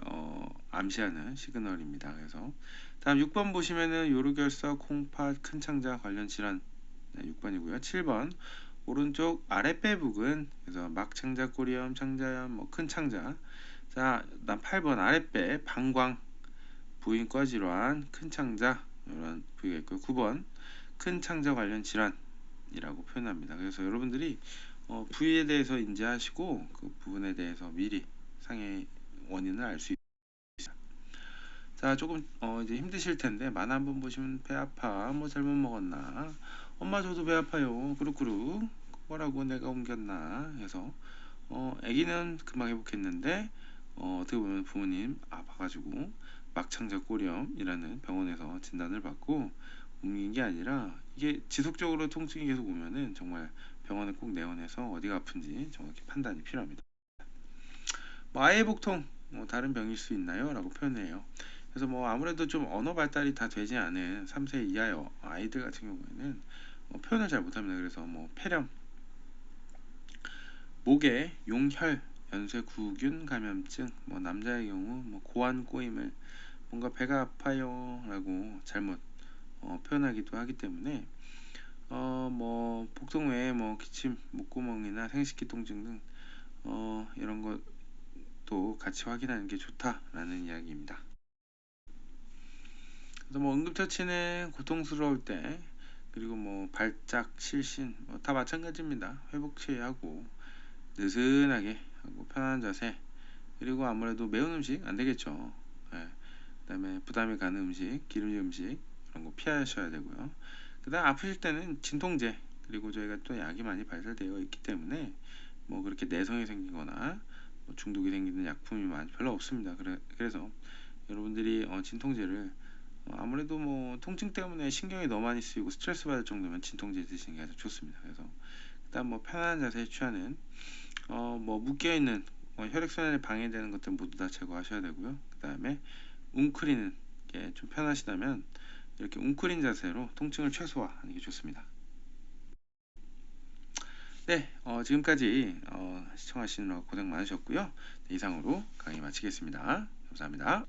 암시하는 시그널입니다. 그래서 다음 6번 보시면은 요로결석, 콩팥, 큰 창자 관련 질환, 네, 6번이고요. 7번 오른쪽 아랫배 부근, 그래서 막창자 꼬리염, 창자염, 뭐 큰 창자. 자, 다음 8번 아랫배 방광 부인과 질환, 큰 창자 이런 부위가 있고요. 9번 큰 창자 관련 질환이라고 표현합니다. 그래서 여러분들이 부위에 대해서 인지하시고 그 부분에 대해서 미리 상해 원인을 알 수 있습니다. 자, 조금 이제 힘드실 텐데 만화 한번 보시면 배 아파, 뭐 잘못 먹었나, 엄마 저도 배 아파요, 그룹그룹 뭐라고 내가 옮겼나 해서 아기는 금방 회복했는데 어떻게 보면 부모님 아파가지고 막창자 꼬리염이라는 병원에서 진단을 받고 옮긴 게 아니라 이게 지속적으로 통증이 계속 오면은 정말 병원에 꼭 내원해서 어디가 아픈지 정확히 판단이 필요합니다. 뭐 아예 복통 다른 병일 수 있나요? 라고 표현해요. 그래서 뭐 아무래도 좀 언어 발달이 다 되지 않은 3세 이하의 아이들 같은 경우에는 표현을 잘 못합니다. 그래서 뭐 폐렴, 목에 용혈, 연쇄구균 감염증, 뭐 남자의 경우 뭐 고환 꼬임을 뭔가 배가 아파요 라고 잘못 표현하기도 하기 때문에 뭐 복통 외에 뭐 기침, 목구멍이나 생식기 통증 등 이런 것도 같이 확인하는 게 좋다라는 이야기입니다. 그래서 뭐 응급처치는 고통스러울 때, 그리고 뭐 발작, 실신 다 마찬가지입니다. 회복 취하고 느슨하게 하고 편안한 자세, 그리고 아무래도 매운 음식 안 되겠죠. 예. 그다음에 부담이 가는 음식, 기름진 음식 이런 거 피하셔야 되고요. 그다음 아프실 때는 진통제, 그리고 저희가 또 약이 많이 발달되어 있기 때문에 뭐 그렇게 내성이 생기거나 뭐 중독이 생기는 약품이 많이 별로 없습니다. 그래서 여러분들이 진통제를 아무래도 뭐 통증 때문에 신경이 너무 많이 쓰이고 스트레스 받을 정도면 진통제 드시는 게 아주 좋습니다. 그래서 일단 뭐 편안한 자세에 취하는 뭐 묶여 있는 혈액순환에 방해되는 것들 모두 다 제거하셔야 되고요. 그 다음에 웅크리는 게 좀 편하시다면 이렇게 웅크린 자세로 통증을 최소화하는 게 좋습니다. 네, 지금까지 시청하시느라 고생 많으셨고요. 네, 이상으로 강의 마치겠습니다. 감사합니다.